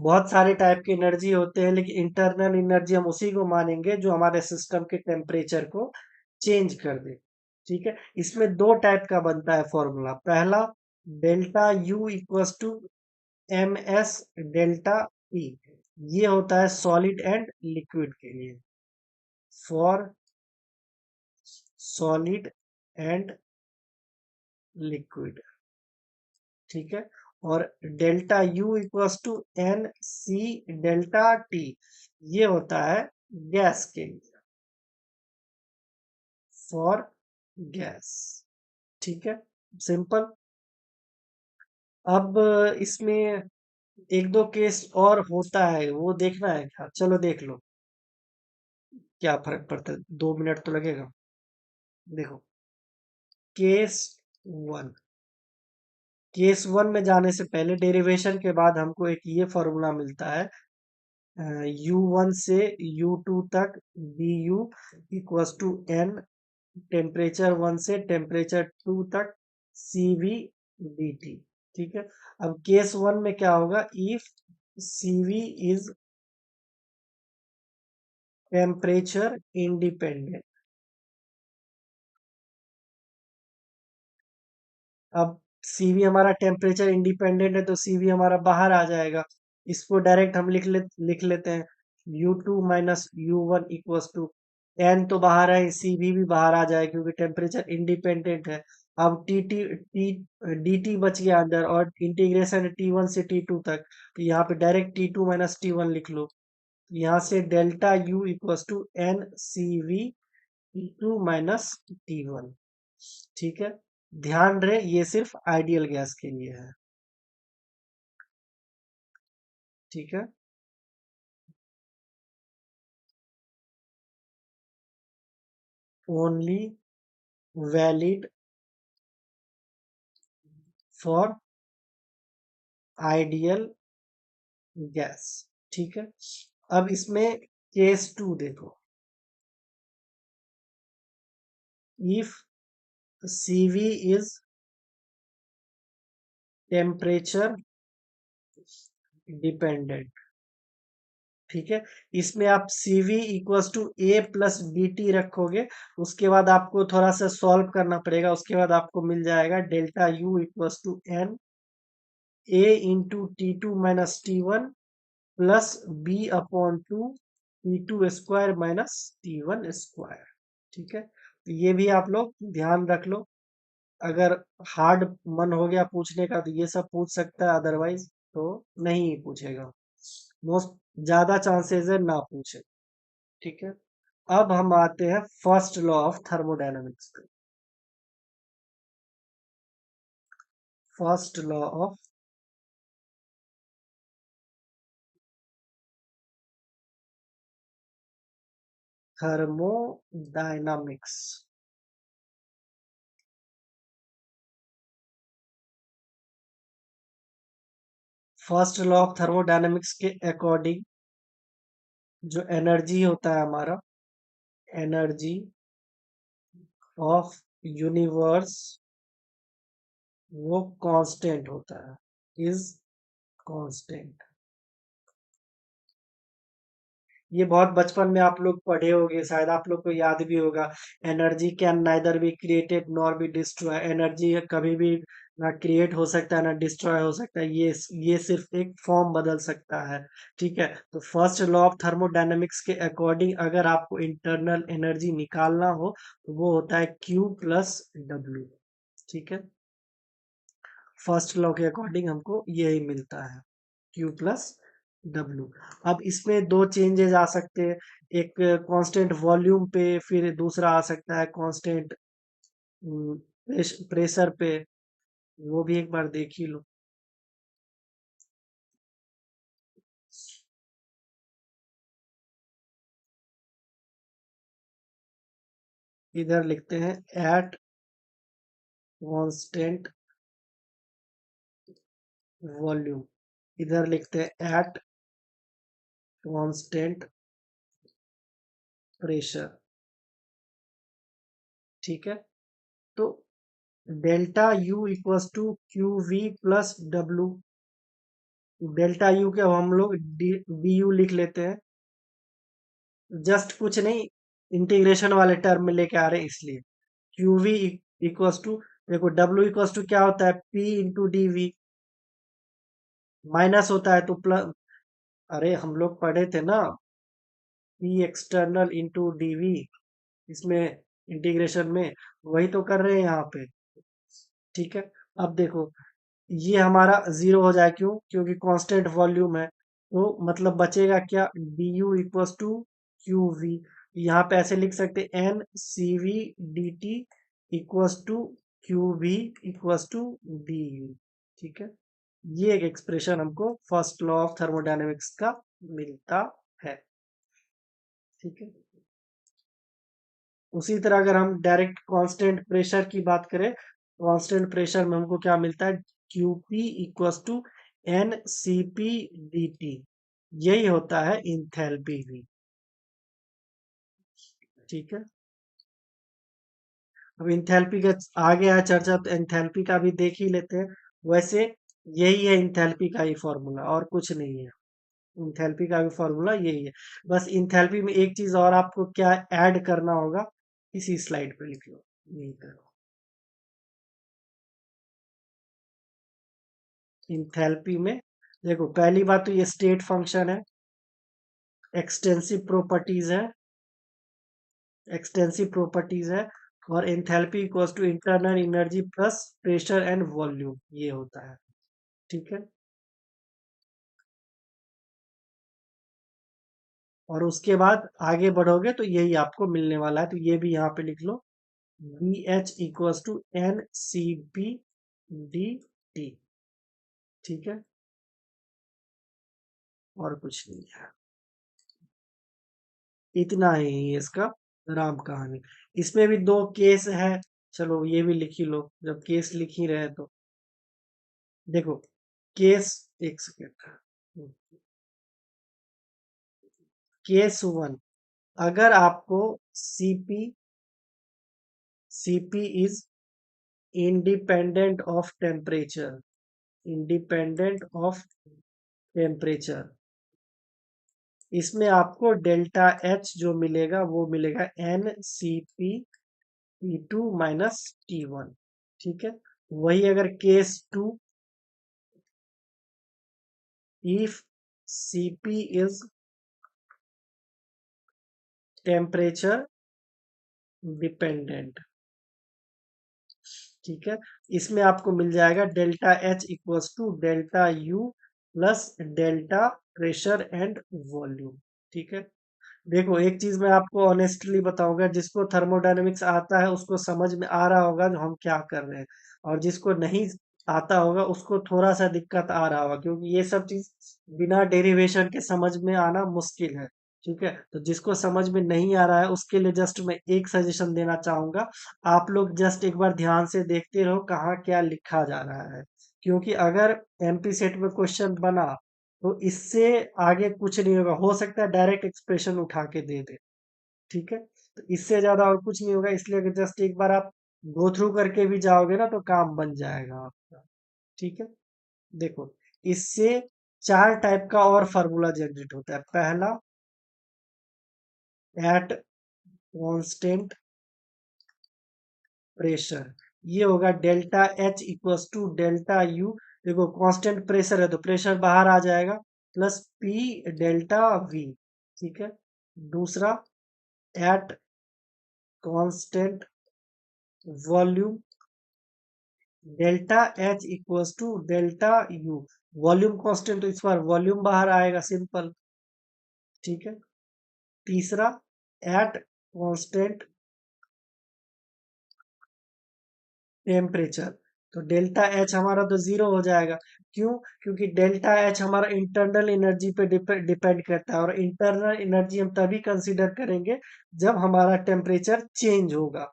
बहुत सारे टाइप के एनर्जी होते हैं, लेकिन इंटरनल एनर्जी हम उसी को मानेंगे जो हमारे सिस्टम के टेम्परेचर को चेंज कर दे। ठीक है, इसमें दो टाइप का बनता है फॉर्मूला। पहला, delta U equals to M S delta E, ये होता है सॉलिड एंड लिक्विड के लिए, फॉर सॉलिड एंड लिक्विड। ठीक है, और delta U equals to N C delta T, ये होता है गैस के लिए, फॉर गैस। ठीक है, सिंपल। अब इसमें एक दो केस और होता है, वो देखना है क्या? चलो देख लो, क्या फर्क पड़ता है, 2 मिनट तो लगेगा। देखो, केस वन। केस वन में जाने से पहले डेरिवेशन के बाद हमको एक ये फॉर्मूला मिलता है, U1 से U2 तक du equals to n, temperature 1 से टेम्परेचर 2 तक Cv dt। ठीक है, अब केस वन में क्या होगा, if Cv is temperature independent. अब Cv हमारा टेम्परेचर इंडिपेंडेंट है, तो Cv हमारा बाहर आ जाएगा। इसको डायरेक्ट हम लिख लेते हैं, U2 minus U1 equals to n, तो बाहर है, Cv भी बाहर आ जाएगा क्योंकि टेम्परेचर इंडिपेंडेंट है। अब dt बच गया अंदर, और इंटीग्रेशन T1 से T2 तक, तो यहाँ पे डायरेक्ट T2 माइनस T1 लिख लो। यहाँ से delta U equals to n Cv T2 minus T1। ठीक है, ध्यान रहे ये सिर्फ आइडियल गैस के लिए है। ठीक है, only valid for ideal gas. ठीक है, अब इसमें केस टू देखो, if Cv is temperature dependent. ठीक है, इसमें आप Cv equals to A plus B T रखोगे, उसके बाद आपको थोड़ा सा सॉल्व करना पड़ेगा, उसके बाद आपको मिल जाएगा delta U equals to N A into T2 minus T1 plus B upon two T2 square minus T1 square. ठीक है, तो ये भी आप लोग ध्यान रख लो। अगर हार्ड मन हो गया पूछने का तो ये सब पूछ सकता है, अदरवाइज तो नहीं पूछेगा। मोस्ट ज्यादा चांसेस है ना पूछे। ठीक है, अब हम आते हैं फर्स्ट लॉ ऑफ थर्मोडायनामिक्स पे। First law of thermodynamics. First law of thermodynamics के अकॉर्डिंग जो एनर्जी होता है हमारा, एनर्जी ऑफ यूनिवर्स, वो कांस्टेंट होता है, इज कांस्टेंट। ये बहुत बचपन में आप लोग पढ़े होंगे, शायद आप लोग को याद भी होगा। Energy can neither be created nor be destroy, energy कभी भी ना क्रिएट हो सकता है ना डिस्ट्रॉय हो सकता है, ये सिर्फ एक फॉर्म बदल सकता है। ठीक है, तो फर्स्ट लॉ ऑफ थर्मोडायनेमिक्स के अकॉर्डिंग अगर आपको इंटरनल एनर्जी निकालना हो तो वो होता है Q प्लस डब्ल्यू। ठीक है, फर्स्ट लॉ के अकॉर्डिंग हमको यही मिलता है, Q प्लस डब्ल्यू। अब इसमें दो चेंजेस आ सकते हैं, एक कांस्टेंट वॉल्यूम पे, फिर दूसरा आ सकता है कांस्टेंट प्रेशर पे, वो भी एक बार देख ही लो। इधर लिखते हैं एट कांस्टेंट वॉल्यूम, इधर लिखते हैं एट कांस्टेंट प्रेशर। ठीक है, तो delta U equals to Q V plus W, delta U के अब हम लोग बी यू लिख लेते हैं। जस्ट कुछ नहीं, इंटीग्रेशन वाले टर्म में लेके आ रहे हैं इसलिए। क्यू वी इक्वल्स टू, देखो डब्ल्यू इक्वल्स टू क्या होता है, P into D V, minus होता है तो प्लस। अरे हम लोग पढ़े थे ना, P external into D V, इसमें इंटीग्रेशन में वही तो कर रहे हैं यहाँ पे। ठीक है, अब देखो ये हमारा जीरो हो जाए, क्यों, क्योंकि कांस्टेंट वॉल्यूम है, तो मतलब बचेगा क्या, D U equals to Q V. यहाँ पे ऐसे लिख सकते N C V D T equals to Q V equals to D U. ठीक है, ये एक एक्सप्रेशन हमको फर्स्ट लॉ ऑफ थर्मोडायनेमिक्स का मिलता है। ठीक है, उसी तरह अगर हम डायरेक्ट कांस्टेंट प्रेशर की बात करें, कांस्टेंट प्रेशर में हमको क्या मिलता है, Q P equals to N C P D T, यही होता है इंथैल्पी भी। ठीक है, अब इंथैल्पी का आगे आया चर्चा, तो इंथैल्पी का भी देख ही लेते हैं। वैसे यही है इंथैल्पी का ही फॉर्मूला, और कुछ नहीं है। इंथैल्पी का भी फॉर्मूला यही है। बस इंथैल्पी में एक चीज और आपको क्या ऐड करना होगा, इसी स्लाइड पे लिख लो, यही करो। इंथैल्पी में देखो, पहली बात तो ये स्टेट फंक्शन है, एक्सटेंसिव प्रॉपर्टीज है, एक्सटेंसिव प्रॉपर्टीज है, और enthalpy equals to internal energy plus pressure and volume, ये होता है। ठीक है, और उसके बाद आगे बढ़ोगे तो यही आपको मिलने वाला है, तो ये भी यहाँ पे लिख लो, B H equals to N C P D T. ठीक है, और कुछ नहीं है, इतना ही है इसका राम कहानी। इसमें भी दो केस है, चलो ये भी लिख ही लो, जब केस लिख ही रहे तो। देखो केस, एक सेकेंड, केस वन, अगर आपको CP, CP is independent of temperature, independent of temperature, इसमें आपको डेल्टा एच जो मिलेगा वो मिलेगा N C P T two minus T one. ठीक है, वही अगर case two, if CP is temperature dependent, ठीक है, इसमें आपको मिल जाएगा delta H equals to delta U plus delta pressure and volume. ठीक है, देखो एक चीज मैं आपको ऑनेस्टली बताऊंगा, जिसको थर्मोडायनेमिक्स आता है उसको समझ में आ रहा होगा जो हम क्या कर रहे हैं, और जिसको नहीं आता होगा उसको थोड़ा सा दिक्कत आ रहा होगा, क्योंकि ये सब चीज बिना डेरिवेशन के समझ में आना मुश्किल है। ठीक है, तो जिसको समझ में नहीं आ रहा है उसके लिए जस्ट मैं एक सजेशन देना चाहूंगा, आप लोग जस्ट एक बार ध्यान से देखते रहो कहाँ क्या लिखा जा रहा है, क्योंकि अगर एमपी सेट में क्वेश्चन बना तो इससे आगे कुछ नहीं होगा, हो सकता है डायरेक्ट एक्सप्रेशन उठा के दे दे। ठीक है, तो इससे ज्यादा और कुछ नहीं होगा, इसलिए कि जस्ट एक बार आप गो थ्रू करके भी जाओगे ना तो काम बन जाएगा आपका। ठीक है, देखो इससे चार टाइप का और फार्मूला जनरेट होता है। पहला, एट कांस्टेंट प्रेशर, ये होगा delta H equals to delta U, देखो कांस्टेंट प्रेशर है तो प्रेशर बाहर आ जाएगा, प्लस पी डेल्टा वी। ठीक है, दूसरा, at constant volume, delta H equals to delta U, volume constant तो इस बार वॉल्यूम बाहर आएगा, सिंपल। ठीक है, तीसरा, एट कांस्टेंट टेम्परेचर, तो डेल्टा एच हमारा तो जीरो हो जाएगा, क्यों, क्योंकि डेल्टा एच हमारा इंटरनल एनर्जी पे डिपेंड करता है, और इंटरनल एनर्जी हम तभी कंसीडर करेंगे जब हमारा टेम्परेचर चेंज होगा।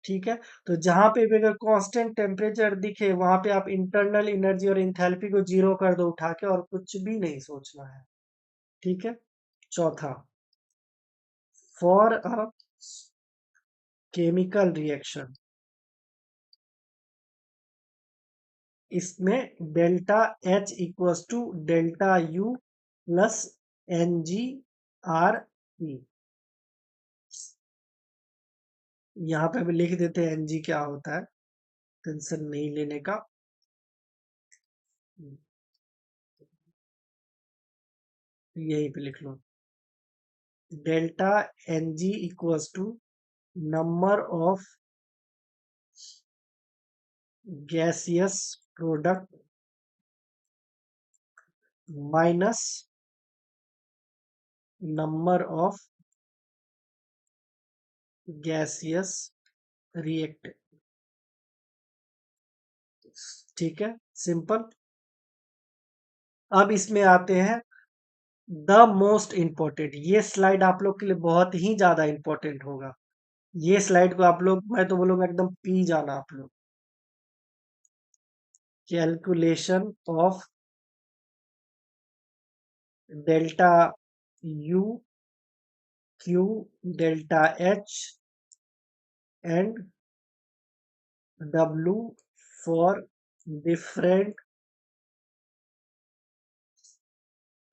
ठीक है, तो जहां पे भी अगर कांस्टेंट टेम्परेचर दिखे वहां पे आप इंटरनल एनर्जी और इंथैल्पी को जीरो कर दो उठा के, और कुछ भी नहीं सोचना है। ठीक है, चौथा, फॉर अ केमिकल रिएक्शन, इसमें delta H equals to delta U plus N G R P. यहाँ पे भी लिख देते हैं एन जी क्या होता है, टेंशन नहीं लेने का। यही पे लिख लो, delta N G equals to number of gaseous product minus number of gaseous react. ठीक है, सिंपल। अब इसमें आते हैं द मोस्ट इंपॉर्टेंट। ये स्लाइड आप लोग के लिए बहुत ही ज्यादा इंपॉर्टेंट होगा। ये स्लाइड को आप लोग, मैं तो बोलूंगा एकदम पी जाना आप लोग। Calculation of delta U Q delta H and W for different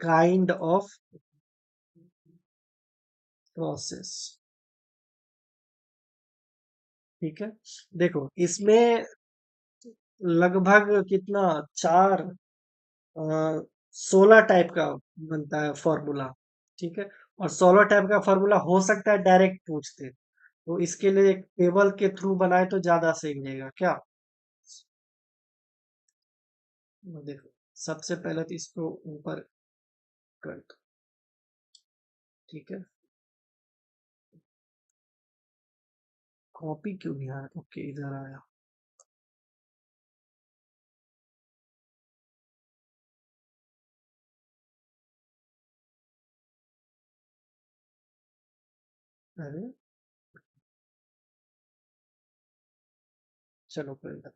kind of process. ठीक है, देखो इसमें लगभग कितना, चार 16 टाइप का बनता है फॉर्मूला। ठीक है, और 16 टाइप का फॉर्मूला हो सकता है डायरेक्ट पूछते, तो इसके लिए एक टेबल के थ्रू बनाए तो ज्यादा सही रहेगा क्या। देखो सबसे पहले तो इसको ऊपर कर दो। ठीक है, कॉपी क्यों नहीं आया, ओके इधर आया। अरे चलो कोई बात।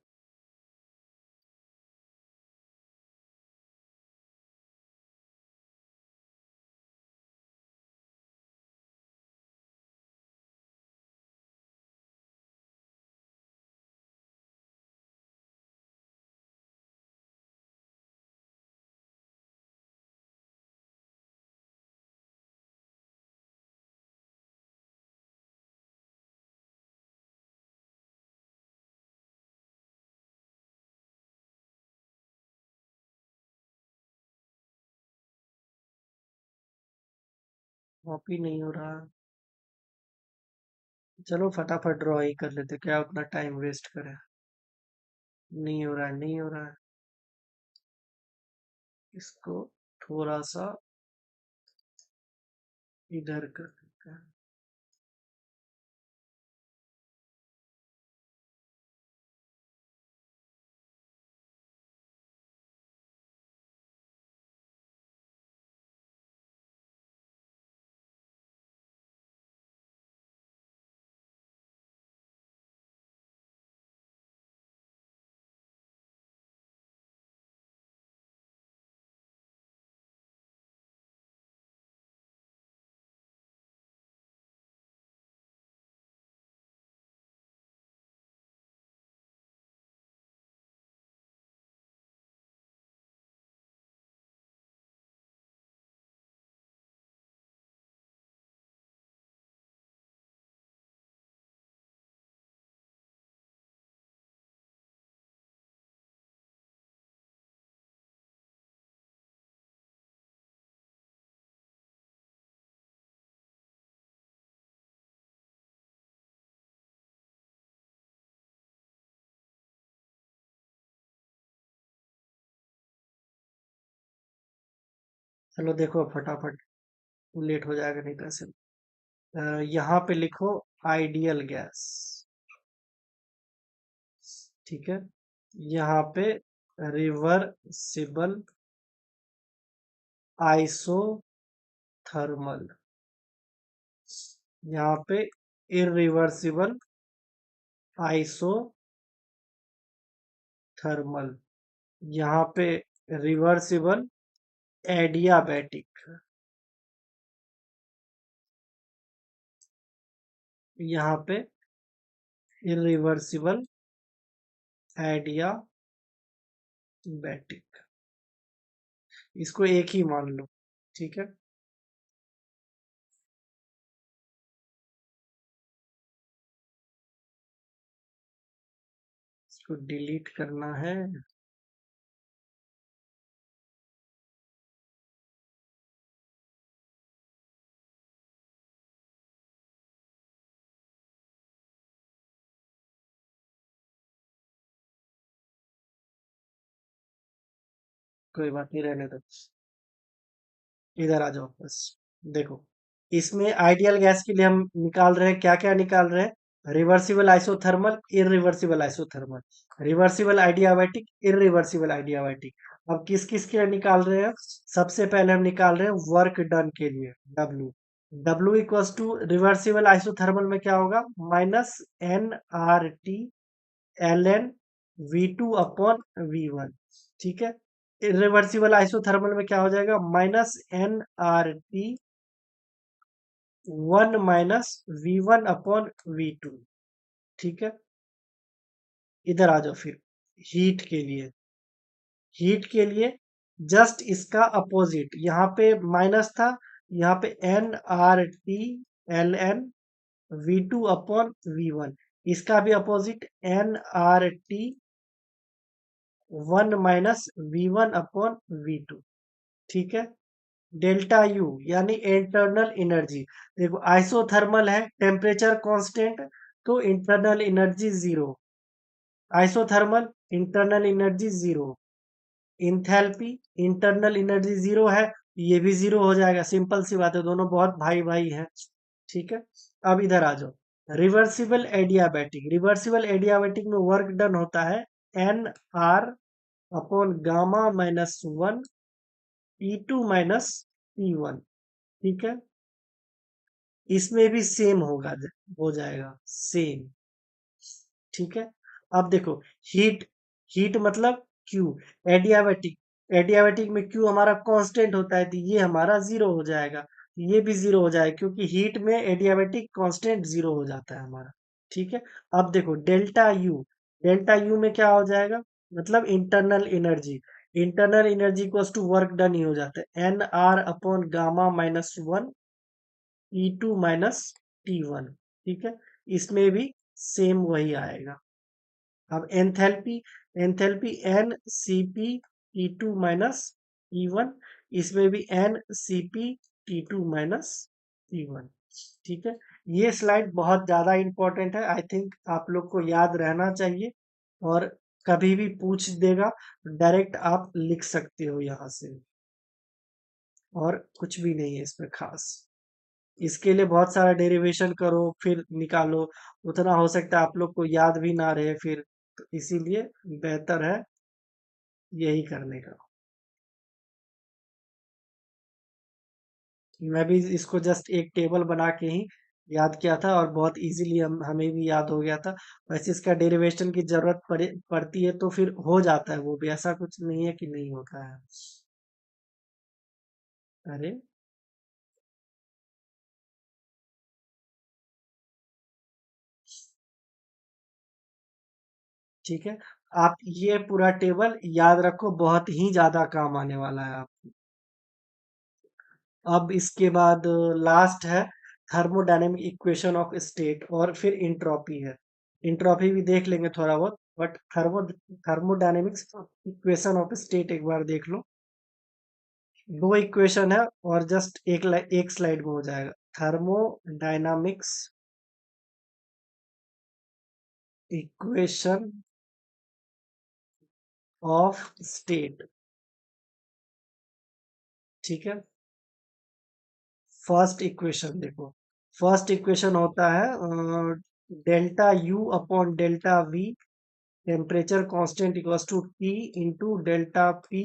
कॉपी नहीं हो रहा। चलो फटाफट ड्रॉ ही कर लेते, क्या उतना टाइम वेस्ट करें। नहीं हो रहा है, नहीं हो रहा है। इसको थोड़ा सा इधर कर देते हैं। चलो देखो फटाफट, लेट हो जाएगा नहीं तो ऐसे। यहाँ पे लिखो आइडियल गैस। ठीक है, यहाँ पे रिवर्सिबल आइसोथर्मल, यहाँ पे इरिवर्सिबल आइसोथर्मल, यहाँ पे रिवर्सिबल एडियाबैटिक, यहाँ पे इरिवर्सिबल एडियाबैटिक। बैटिक, इसको एक ही मान लो। ठीक है, इसको डिलीट करना है। कोई बात नहीं, रहने दो। इधर आ जाओ बस। देखो, इसमें आइडियल गैस के लिए हम निकाल रहे हैं, क्या क्या निकाल रहे हैं? Reversible isothermal, irreversible isothermal, reversible adiabatic, irreversible adiabatic. अब किस किस के लिए निकाल रहे हैं? सबसे पहले हम निकाल रहे हैं वर्क डन के लिए, W. W equals to reversible isothermal में क्या होगा? Minus N R T L N V two upon V one. ठीक है, इरिवर्सिबल आइसोथर्मल में क्या हो जाएगा? Minus N R T one minus V one upon V two. ठीक है, इधर आ जाओ फिर। हीट के लिए, हीट के लिए जस्ट इसका अपोजिट, यहाँ पे माइनस था, यहाँ पे N R T L N V two upon V one. इसका भी opposite N R T one minus V one upon V two. ठीक है, डेल्टा यू यानी इंटरनल एनर्जी। देखो, आइसोथर्मल है, टेम्परेचर कांस्टेंट, तो internal energy zero. Isothermal, internal energy zero. Enthalpy, internal energy zero है, ये भी जीरो हो जाएगा। सिंपल सी बात है, दोनों बहुत भाई भाई हैं। ठीक है, अब इधर आ जाओ। रिवर्सिबल एडियाबैटिक, रिवर्सिबल एडियाबैटिक में वर्क डन होता है N R upon gamma minus one E two minus E one. ठीक है, इसमें भी सेम होगा, हो जाएगा सेम। ठीक है, अब देखो, हीट, हीट मतलब क्यू, एडियाबैटिक, एडियाबैटिक में क्यू हमारा कांस्टेंट होता है, तो ये हमारा जीरो हो जाएगा, ये भी जीरो हो जाएगा, क्योंकि हीट में एडियाबैटिक कांस्टेंट जीरो हो जाता है हमारा। ठीक है, अब देखो डेल्टा यू, डेल्टा यू में क्या हो जाएगा? मतलब internal energy, internal energy equals to work done ही हो जाता है N R upon gamma minus one E two minus T one. ठीक है, इसमें भी सेम वही आएगा। अब enthalpy, enthalpy N C P T two minus E one, इसमें भी N C P T two minus T one. ठीक है, ये स्लाइड बहुत ज्यादा इंपॉर्टेंट है, आई थिंक आप लोग को याद रहना चाहिए, और कभी भी पूछ देगा, डायरेक्ट आप लिख सकते हो यहाँ से, और कुछ भी नहीं है इसमें खास। इसके लिए बहुत सारा डेरिवेशन करो फिर निकालो, उतना हो सकता है आप लोग को याद भी ना रहे फिर, तो इसीलिए बेहतर है यही करने का। मैं भी इसको जस्ट एक टेबल बना के ही याद किया था, और बहुत इजीली हमें भी याद हो गया था। वैसे इसका डेरिवेशन की जरूरत पड़ती है तो फिर हो जाता है, वो भी ऐसा कुछ नहीं है कि नहीं होता है। अरे, ठीक है, आप ये पूरा टेबल याद रखो, बहुत ही ज्यादा काम आने वाला है आप। अब इसके बाद लास्ट है थर्मोडायनेमिक इक्वेशन ऑफ स्टेट, और फिर इंट्रोपी है। इंट्रोपी भी देख लेंगे थोड़ा बहुत, but thermodynamics equation of state एक बार देख लो। दो इक्वेशन है, और जस्ट एक स्लाइड में हो जाएगा। Thermodynamics equation of state. ठीक है, फर्स्ट इक्वेशन देखो, फर्स्ट इक्वेशन होता है delta U upon delta V, temperature constant equals to T into delta P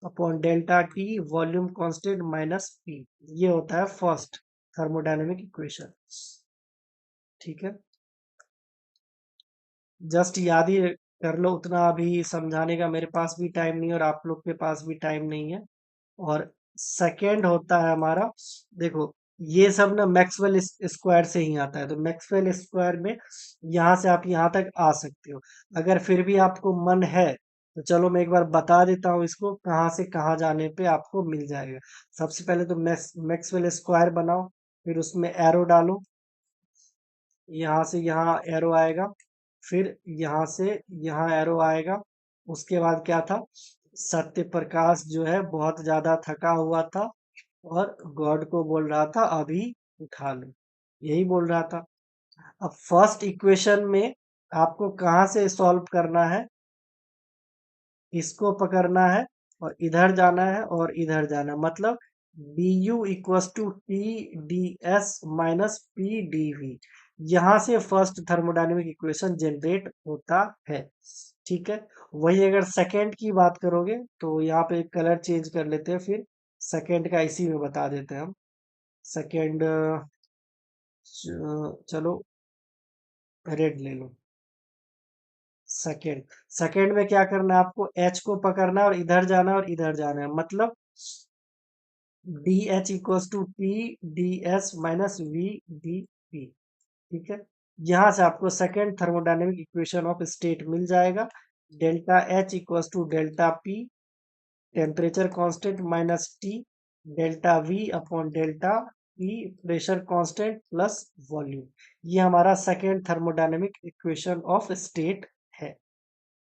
upon delta T volume constant minus P. ये होता है फर्स्ट थर्मोडायनेमिक इक्वेशन। ठीक है, जस्ट याद ही कर लो, उतना अभी समझाने का मेरे पास भी टाइम नहीं है और आप लोग के पास भी टाइम नहीं है। और सेकेंड होता है हमारा, देखो, ये सब ना मैक्सवेल स्क्वायर से ही आता है, तो मैक्सवेल स्क्वायर में यहाँ से आप यहाँ तक आ सकते हो। अगर फिर भी आपको मन है तो चलो मैं एक बार बता देता हूँ इसको, कहाँ से कहाँ जाने पे आपको मिल जाएगा। सबसे पहले तो मैक्सवेल स्क्वायर बनाओ, फिर उसमें एरो डालो, यहाँ से यहाँ एरो आएगा, फिर यहाँ से यहाँ एरो आएगा। उसके बाद क्या था, सत्य प्रकाश जो है बहुत ज्यादा थका हुआ था और गॉड को बोल रहा था अभी उठा लो, यही बोल रहा था। अब फर्स्ट इक्वेशन में आपको कहाँ से सॉल्व करना है, इसको पकड़ना है और इधर जाना है और इधर जाना है, मतलब D U equals to T D S minus P D V. यहाँ से फर्स्ट थर्मोडायनेमिक इक्वेशन जनरेट होता है। ठीक है, वही अगर सेकंड की बात करोगे तो यहाँ पे कलर चेंज कर लेते हैं, फिर सेकंड का इसी में बता देते हैं हम। सेकंड चलो रेड ले लो। सेकंड, सेकंड में क्या करना है आपको, एच को पकड़ना है और इधर जाना है और इधर जाना है, मतलब D H equals to T D S minus V D P. ठीक है, यहां से आपको second thermodynamic equation of state मिल जाएगा। Delta H equals to delta P temperature constant minus T, delta V upon delta P pressure constant plus volume. ये हमारा second thermodynamic equation of state है।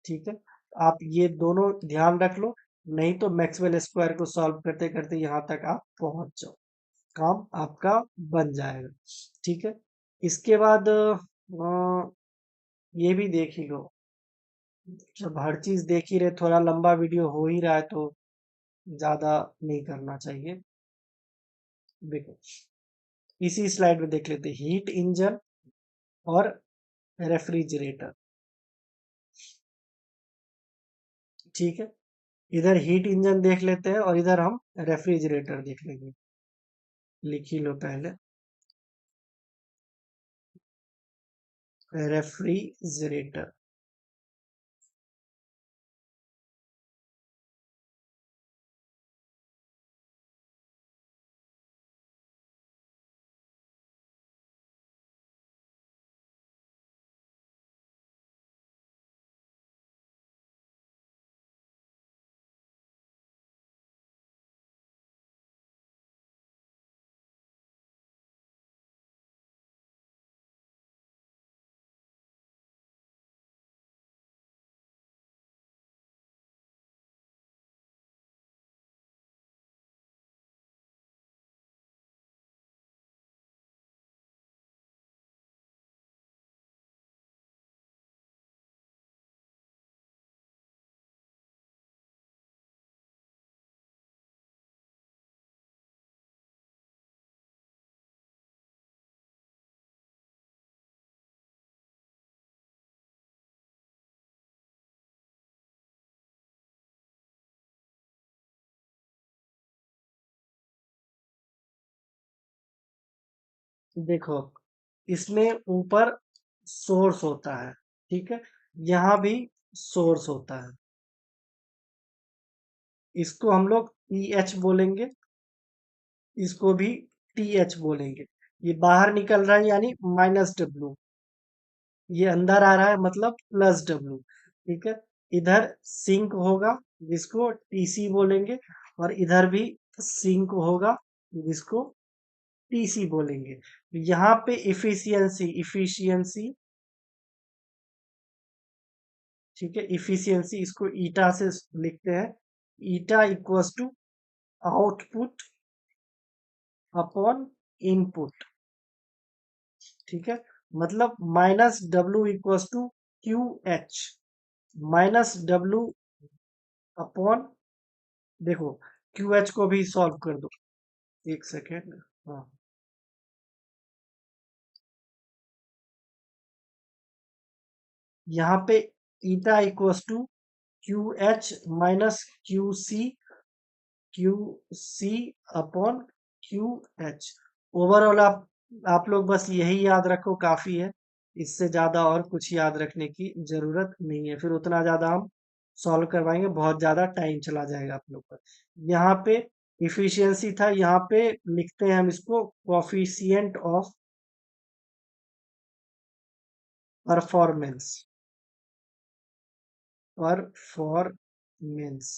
ठीक है, आप ये दोनों ध्यान रख लो, नहीं तो मैक्सवेल स्क्वायर को सॉल्व करते करते यहाँ तक आप पहुंच जाओ, काम आपका बन जाएगा। ठीक है, इसके बाद ये भी देख ही लो। जब हर चीज देख ही रहे, थोड़ा लंबा वीडियो हो ही रहा है तो ज्यादा नहीं करना चाहिए। देखो, इसी स्लाइड में देख लेते हीट इंजन और रेफ्रिजरेटर। ठीक है, इधर हीट इंजन देख लेते हैं और इधर हम रेफ्रिजरेटर देख लेंगे। लिख ही लो पहले, रेफ्रिजरेटर। देखो, इसमें ऊपर सोर्स होता है, ठीक है, यहाँ भी सोर्स होता है, इसको हम लोग टी एच बोलेंगे, इसको भी टी एच बोलेंगे। ये बाहर निकल रहा है यानी माइनस डब्ल्यू, ये अंदर आ रहा है मतलब प्लस डब्ल्यू। ठीक है, इधर सिंक होगा जिसको टीसी बोलेंगे, और इधर भी सिंक होगा जिसको टीसी बोलेंगे। यहाँ पे इफिशियंसी, इफिशियंसी, ठीक है, इफिशियंसी इसको ईटा से लिखते हैं, eta equals to output upon input. ठीक है, मतलब minus W equals to Q H, minus W upon, देखो क्यू एच को भी सॉल्व कर दो, एक सेकेंड। हाँ, यहाँ पे eta equals to Q H minus Q C, Q C upon Q H. Overall आप लोग बस यही याद रखो, काफी है, इससे ज्यादा और कुछ याद रखने की जरूरत नहीं है, फिर उतना ज्यादा हम सॉल्व करवाएंगे, बहुत ज्यादा टाइम चला जाएगा आप लोग का। यहाँ पे इफिशियंसी था, यहाँ पे लिखते हैं हम इसको कोफिशिएंट ऑफ परफॉर्मेंस। परफॉर्मेंस।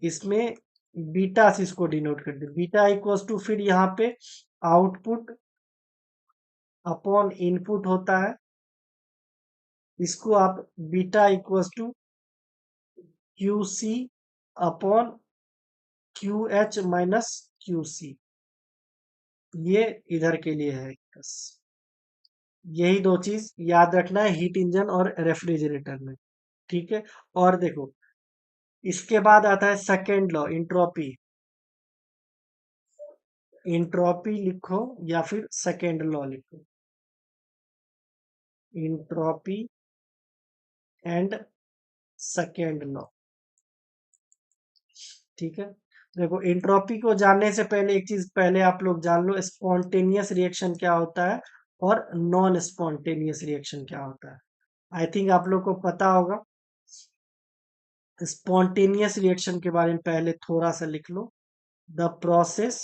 इसमें बीटा से इसको डिनोट कर दे, बीटा इक्वल्स टू फिर यहाँ पे आउटपुट अपॉन इनपुट होता है, इसको आप beta equals to Q C upon Q H minus Q C, ये इधर के लिए है बस। यही दो चीज याद रखना है हीट इंजन और रेफ्रिजरेटर में, ठीक है। और देखो इसके बाद आता है सेकेंड लॉ, इंट्रोपी। इंट्रोपी लिखो या फिर सेकेंड लॉ लिखो, इंट्रोपी एंड सेकेंड लॉ, ठीक है। देखो इंट्रोपी को जानने से पहले एक चीज पहले आप लोग जान लो, स्पॉन्टेनियस रिएक्शन क्या होता है और नॉन स्पॉन्टेनियस रिएक्शन क्या होता है। आई थिंक आप लोग को पता होगा। स्पॉन्टेनियस रिएक्शन के बारे में पहले थोड़ा सा लिख लो, the process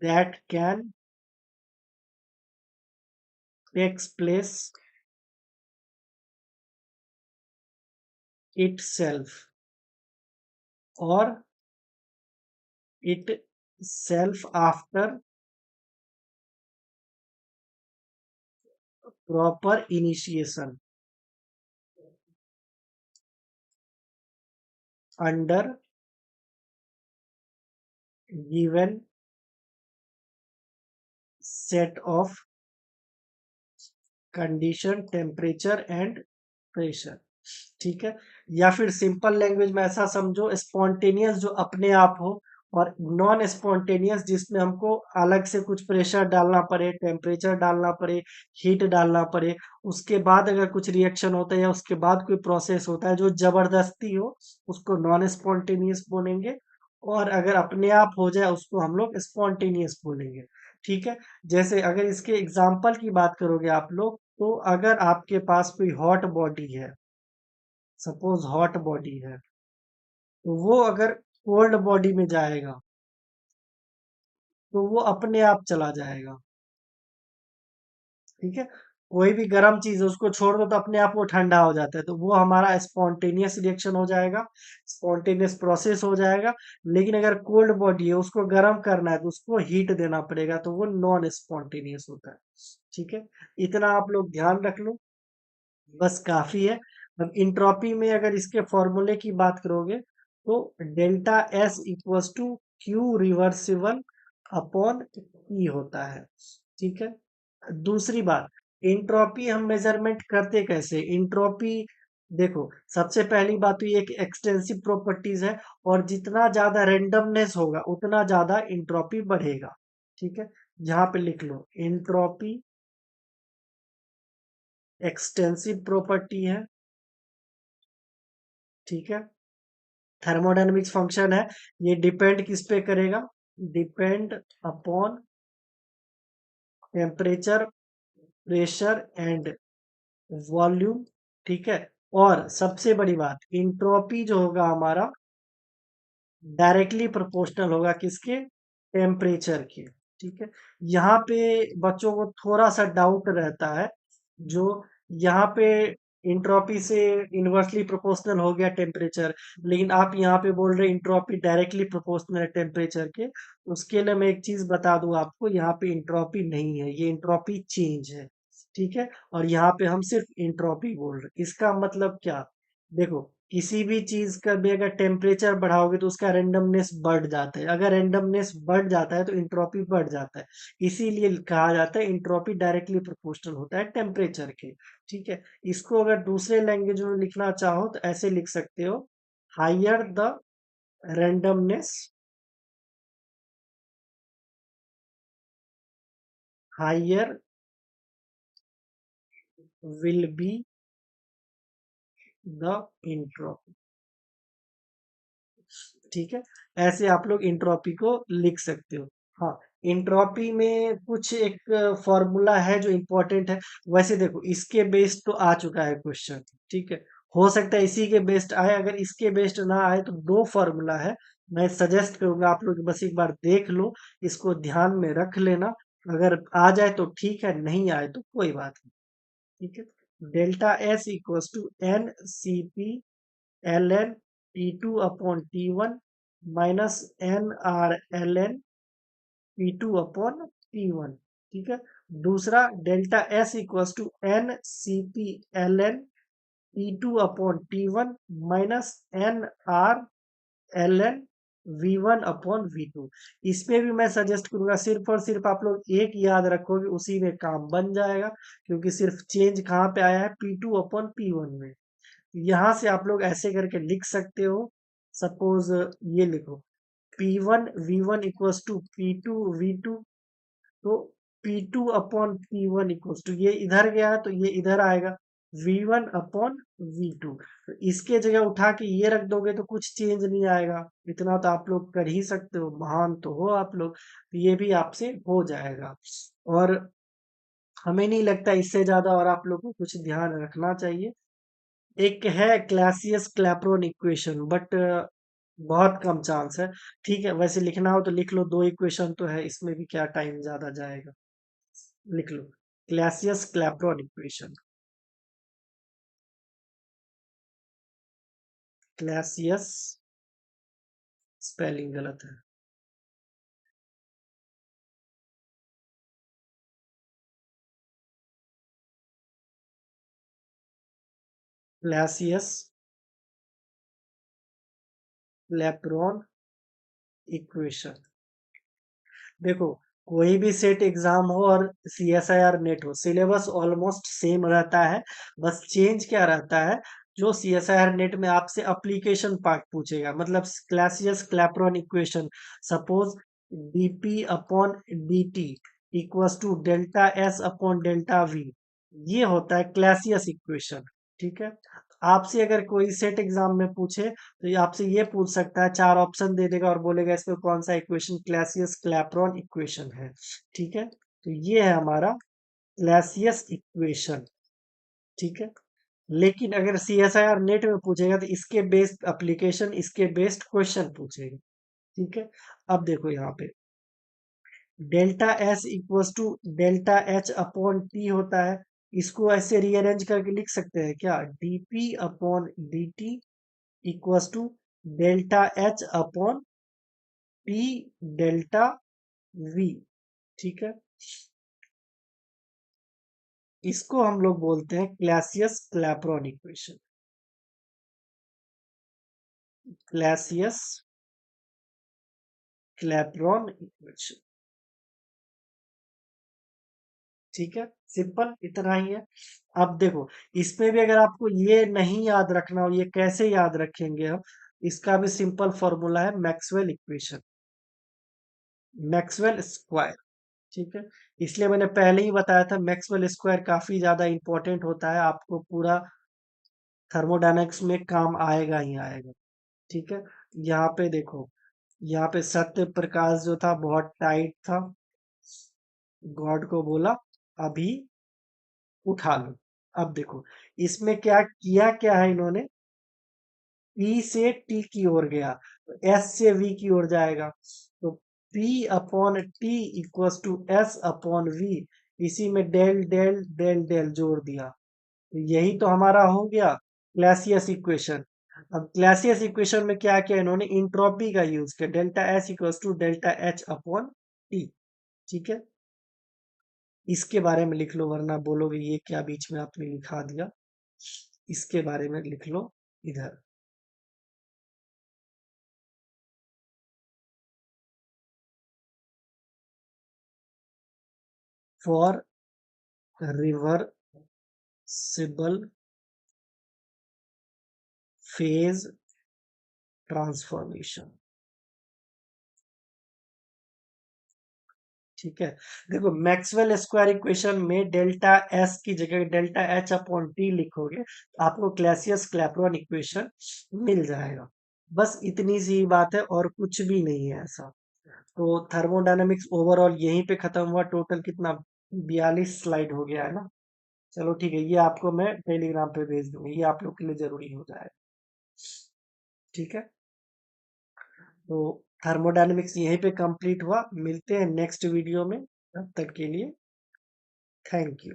that can takes place itself or itself after proper initiation under given set of condition, temperature and pressure, ठीक है। या फिर सिंपल लैंग्वेज में ऐसा समझो, स्पॉन्टेनियस जो अपने आप हो, और नॉन स्पॉन्टेनियस जिसमें हमको अलग से कुछ प्रेशर डालना पड़े, टेम्परेचर डालना पड़े, हीट डालना पड़े, उसके बाद अगर कुछ रिएक्शन होता है या उसके बाद कोई प्रोसेस होता है जो जबरदस्ती हो, उसको नॉन स्पॉन्टेनियस बोलेंगे। और अगर अपने आप हो जाए उसको हम लोग स्पॉन्टेनियस बोलेंगे, ठीक है। जैसे अगर इसके एग्जाम्पल की बात करोगे आप लोग, तो अगर आपके पास कोई हॉट बॉडी है, सपोज हॉट बॉडी है, तो वो अगर कोल्ड बॉडी में जाएगा तो वो अपने आप चला जाएगा, ठीक है। कोई भी गर्म चीज है उसको छोड़ दो तो अपने आप वो ठंडा हो जाता है, तो वो हमारा स्पॉन्टेनियस रिएक्शन हो जाएगा, स्पॉन्टेनियस प्रोसेस हो जाएगा। लेकिन अगर कोल्ड बॉडी है उसको गर्म करना है तो उसको हीट देना पड़ेगा, तो वो नॉन स्पॉन्टेनियस होता है, ठीक है। इतना आप लोग ध्यान रख लो, बस काफी है। अब इंट्रोपी में अगर इसके फॉर्मूले की बात करोगे तो delta S equals to Q reversible upon E होता है, ठीक है। दूसरी बात, इंट्रोपी हम मेजरमेंट करते कैसे, इंट्रोपी देखो सबसे पहली बात तो ये एक एक्सटेंसिव प्रॉपर्टीज है, और जितना ज्यादा रेंडमनेस होगा उतना ज्यादा इंट्रोपी बढ़ेगा, ठीक है। यहाँ पे लिख लो, इंट्रोपी एक्सटेंसिव प्रॉपर्टी है, ठीक है। थर्मोडायनेमिक्स फंक्शन है, ये डिपेंड किस पे करेगा, depend upon temperature, pressure and volume, ठीक है। और सबसे बड़ी बात, इंट्रोपी जो होगा हमारा डायरेक्टली प्रोपोर्शनल होगा किसके, टेम्परेचर के, ठीक है। यहाँ पे बच्चों को थोड़ा सा डाउट रहता है, जो यहाँ पे इंट्रोपी से इनवर्सली प्रोपोर्शनल हो गया टेम्परेचर, लेकिन आप यहाँ पे बोल रहे इंट्रोपी डायरेक्टली प्रोपोर्शनल है टेम्परेचर के। उसके लिए मैं एक चीज बता दूं आपको, यहाँ पे इंट्रोपी नहीं है, ये इंट्रोपी चेंज है, ठीक है। और यहाँ पे हम सिर्फ इंट्रोपी बोल रहे, इसका मतलब क्या, देखो किसी भी चीज का भी अगर टेम्परेचर बढ़ाओगे तो उसका रेंडमनेस बढ़ जाता है, अगर रेंडमनेस बढ़ जाता है तो इंट्रोपी बढ़ जाता है। इसीलिए कहा जाता है इंट्रोपी डायरेक्टली प्रोपोर्शनल होता है टेम्परेचर के, ठीक है। इसको अगर दूसरे लैंग्वेज में लिखना चाहो तो ऐसे लिख सकते हो, higher the randomness, higher will be the entropy, ठीक है। ऐसे आप लोग इंट्रोपी को लिख सकते हो। हाँ, इंट्रोपी में कुछ एक फॉर्मूला है जो इंपॉर्टेंट है। वैसे देखो इसके बेस्ड तो आ चुका है क्वेश्चन, ठीक है। हो सकता है इसी के बेस्ड आए, अगर इसके बेस्ड ना आए तो दो फॉर्मूला है, मैं सजेस्ट करूंगा आप लोग बस एक बार देख लो, इसको ध्यान में रख लेना। अगर आ जाए तो ठीक है, नहीं आए तो कोई बात नहीं, ठीक है। Delta S equals to N C P L N T2 upon T1 minus N R L N P2 upon T1। ठीक है। दूसरा delta S equals to N C P L N T2 upon T1 minus N R L N V1 upon V2। इस पे भी मैं suggest करूंगा सिर्फ और सिर्फ आप लोग एक याद रखोगे, उसी में काम बन जाएगा, क्योंकि सिर्फ चेंज कहाँ पे आया है, P2 अपॉन P1 में। यहां से आप लोग ऐसे करके लिख सकते हो। सपोज ये लिखो P1 V1 equals to P2 V2। तो P2 upon P1 equals to, ये इधर गया है तो ये इधर आएगा V1 अपॉन V2। तो इसके जगह उठा के ये रख दोगे तो कुछ चेंज नहीं आएगा। इतना तो आप लोग कर ही सकते हो, महान तो हो आप लोग। तो ये भी आपसे हो जाएगा। और हमें नहीं लगता इससे ज्यादा और आप लोग को कुछ ध्यान रखना चाहिए। एक है क्लासियस क्लैपेरॉन इक्वेशन, बट बहुत कम चांस है। ठीक है, वैसे लिखना हो तो लिख लो, दो इक्वेशन तो है, इसमें भी क्या टाइम ज्यादा जाएगा। लिख लो Clausius Clapeyron equation. Clausius spelling गलत है। Clausius Clapeyron equation. देखो, कोई भी सेट एग्जाम हो और CSIR नेट हो, सिलेबस ऑलमोस्ट सेम रहता है। बस चेंज क्या रहता है, जो CSIR नेट में आपसे अप्लीकेशन पार्ट पूछेगा, मतलब Clausius Clapeyron equation. Suppose dp upon dt equals to delta S upon delta V, ये होता है क्लासियस इक्वेशन। ठीक है। आपसे अगर कोई सेट एग्जाम में पूछे तो ये आपसे ये पूछ सकता है, चार ऑप्शन दे देगा और बोलेगा इसमें कौन सा इक्वेशन क्लासियस क्लैपेरॉन इक्वेशन है। ठीक है। तो ये है हमारा क्लासियस इक्वेशन। ठीक है। लेकिन अगर CSIR नेट में पूछेगा तो इसके बेस्ड एप्लीकेशन, इसके बेस्ड क्वेश्चन पूछेगा। ठीक है। अब देखो यहाँ पे delta S equals to delta H upon T होता है। इसको ऐसे रीअरेंज करके लिख सकते हैं क्या, dp upon dt equals to delta H upon T delta V. ठीक है। इसको हम लोग बोलते हैं Clausius Clapeyron equation. Clausius Clapeyron equation. ठीक है, सिंपल इतना ही है। अब देखो, इसमें भी अगर आपको ये नहीं याद रखना हो, ये कैसे याद रखेंगे हम, इसका भी सिंपल फॉर्मूला है मैक्सवेल इक्वेशन, मैक्सवेल स्क्वायर। ठीक है। इसलिए मैंने पहले ही बताया था मैक्सवेल स्क्वायर काफी ज्यादा इंपॉर्टेंट होता है, आपको पूरा थर्मोडायनेमिक्स में काम आएगा ही आएगा। ठीक है। यहाँ पे देखो, यहाँ पे सत्य प्रकाश जो था बहुत टाइट था, गॉड को बोला अभी उठा लो। अब देखो, इसमें क्या किया, क्या है इन्होंने, P से T की ओर गया तो S से V की ओर जाएगा, तो P upon T equals to S upon V। इसी में डेल डेल डेल डेल जोड़ दिया, तो यही तो हमारा हो गया क्लासियस इक्वेशन। अब क्लासियस इक्वेशन में क्या किया इन्होंने, इंट्रोपी का यूज किया, delta S equals to delta H upon T. ठीक है। इसके बारे में लिख लो, वरना बोलोगे ये क्या बीच में आपने लिखा दिया। इसके बारे में लिख लो इधर। For reversible phase transformation. ठीक है। देखो, मैक्सवेल स्क्वायर इक्वेशन में डेल्टा एस की जगह डेल्टा एच अपॉन टी लिखोगे तो आपको क्लासियस क्लैपेरॉन इक्वेशन मिल जाएगा। बस इतनी सी बात है और कुछ भी नहीं है ऐसा। तो थर्मोडायनेमिक्स ओवरऑल यहीं पे खत्म हुआ। टोटल कितना, 42 स्लाइड हो गया है ना। चलो ठीक है, ये आपको मैं टेलीग्राम पे भेज दूंगा, ये आप लोग के लिए जरूरी हो जाएगा। ठीक है। तो थर्मोडायनेमिक्स यहीं पे कंप्लीट हुआ, मिलते हैं नेक्स्ट वीडियो में। तब तक के लिए थैंक यू।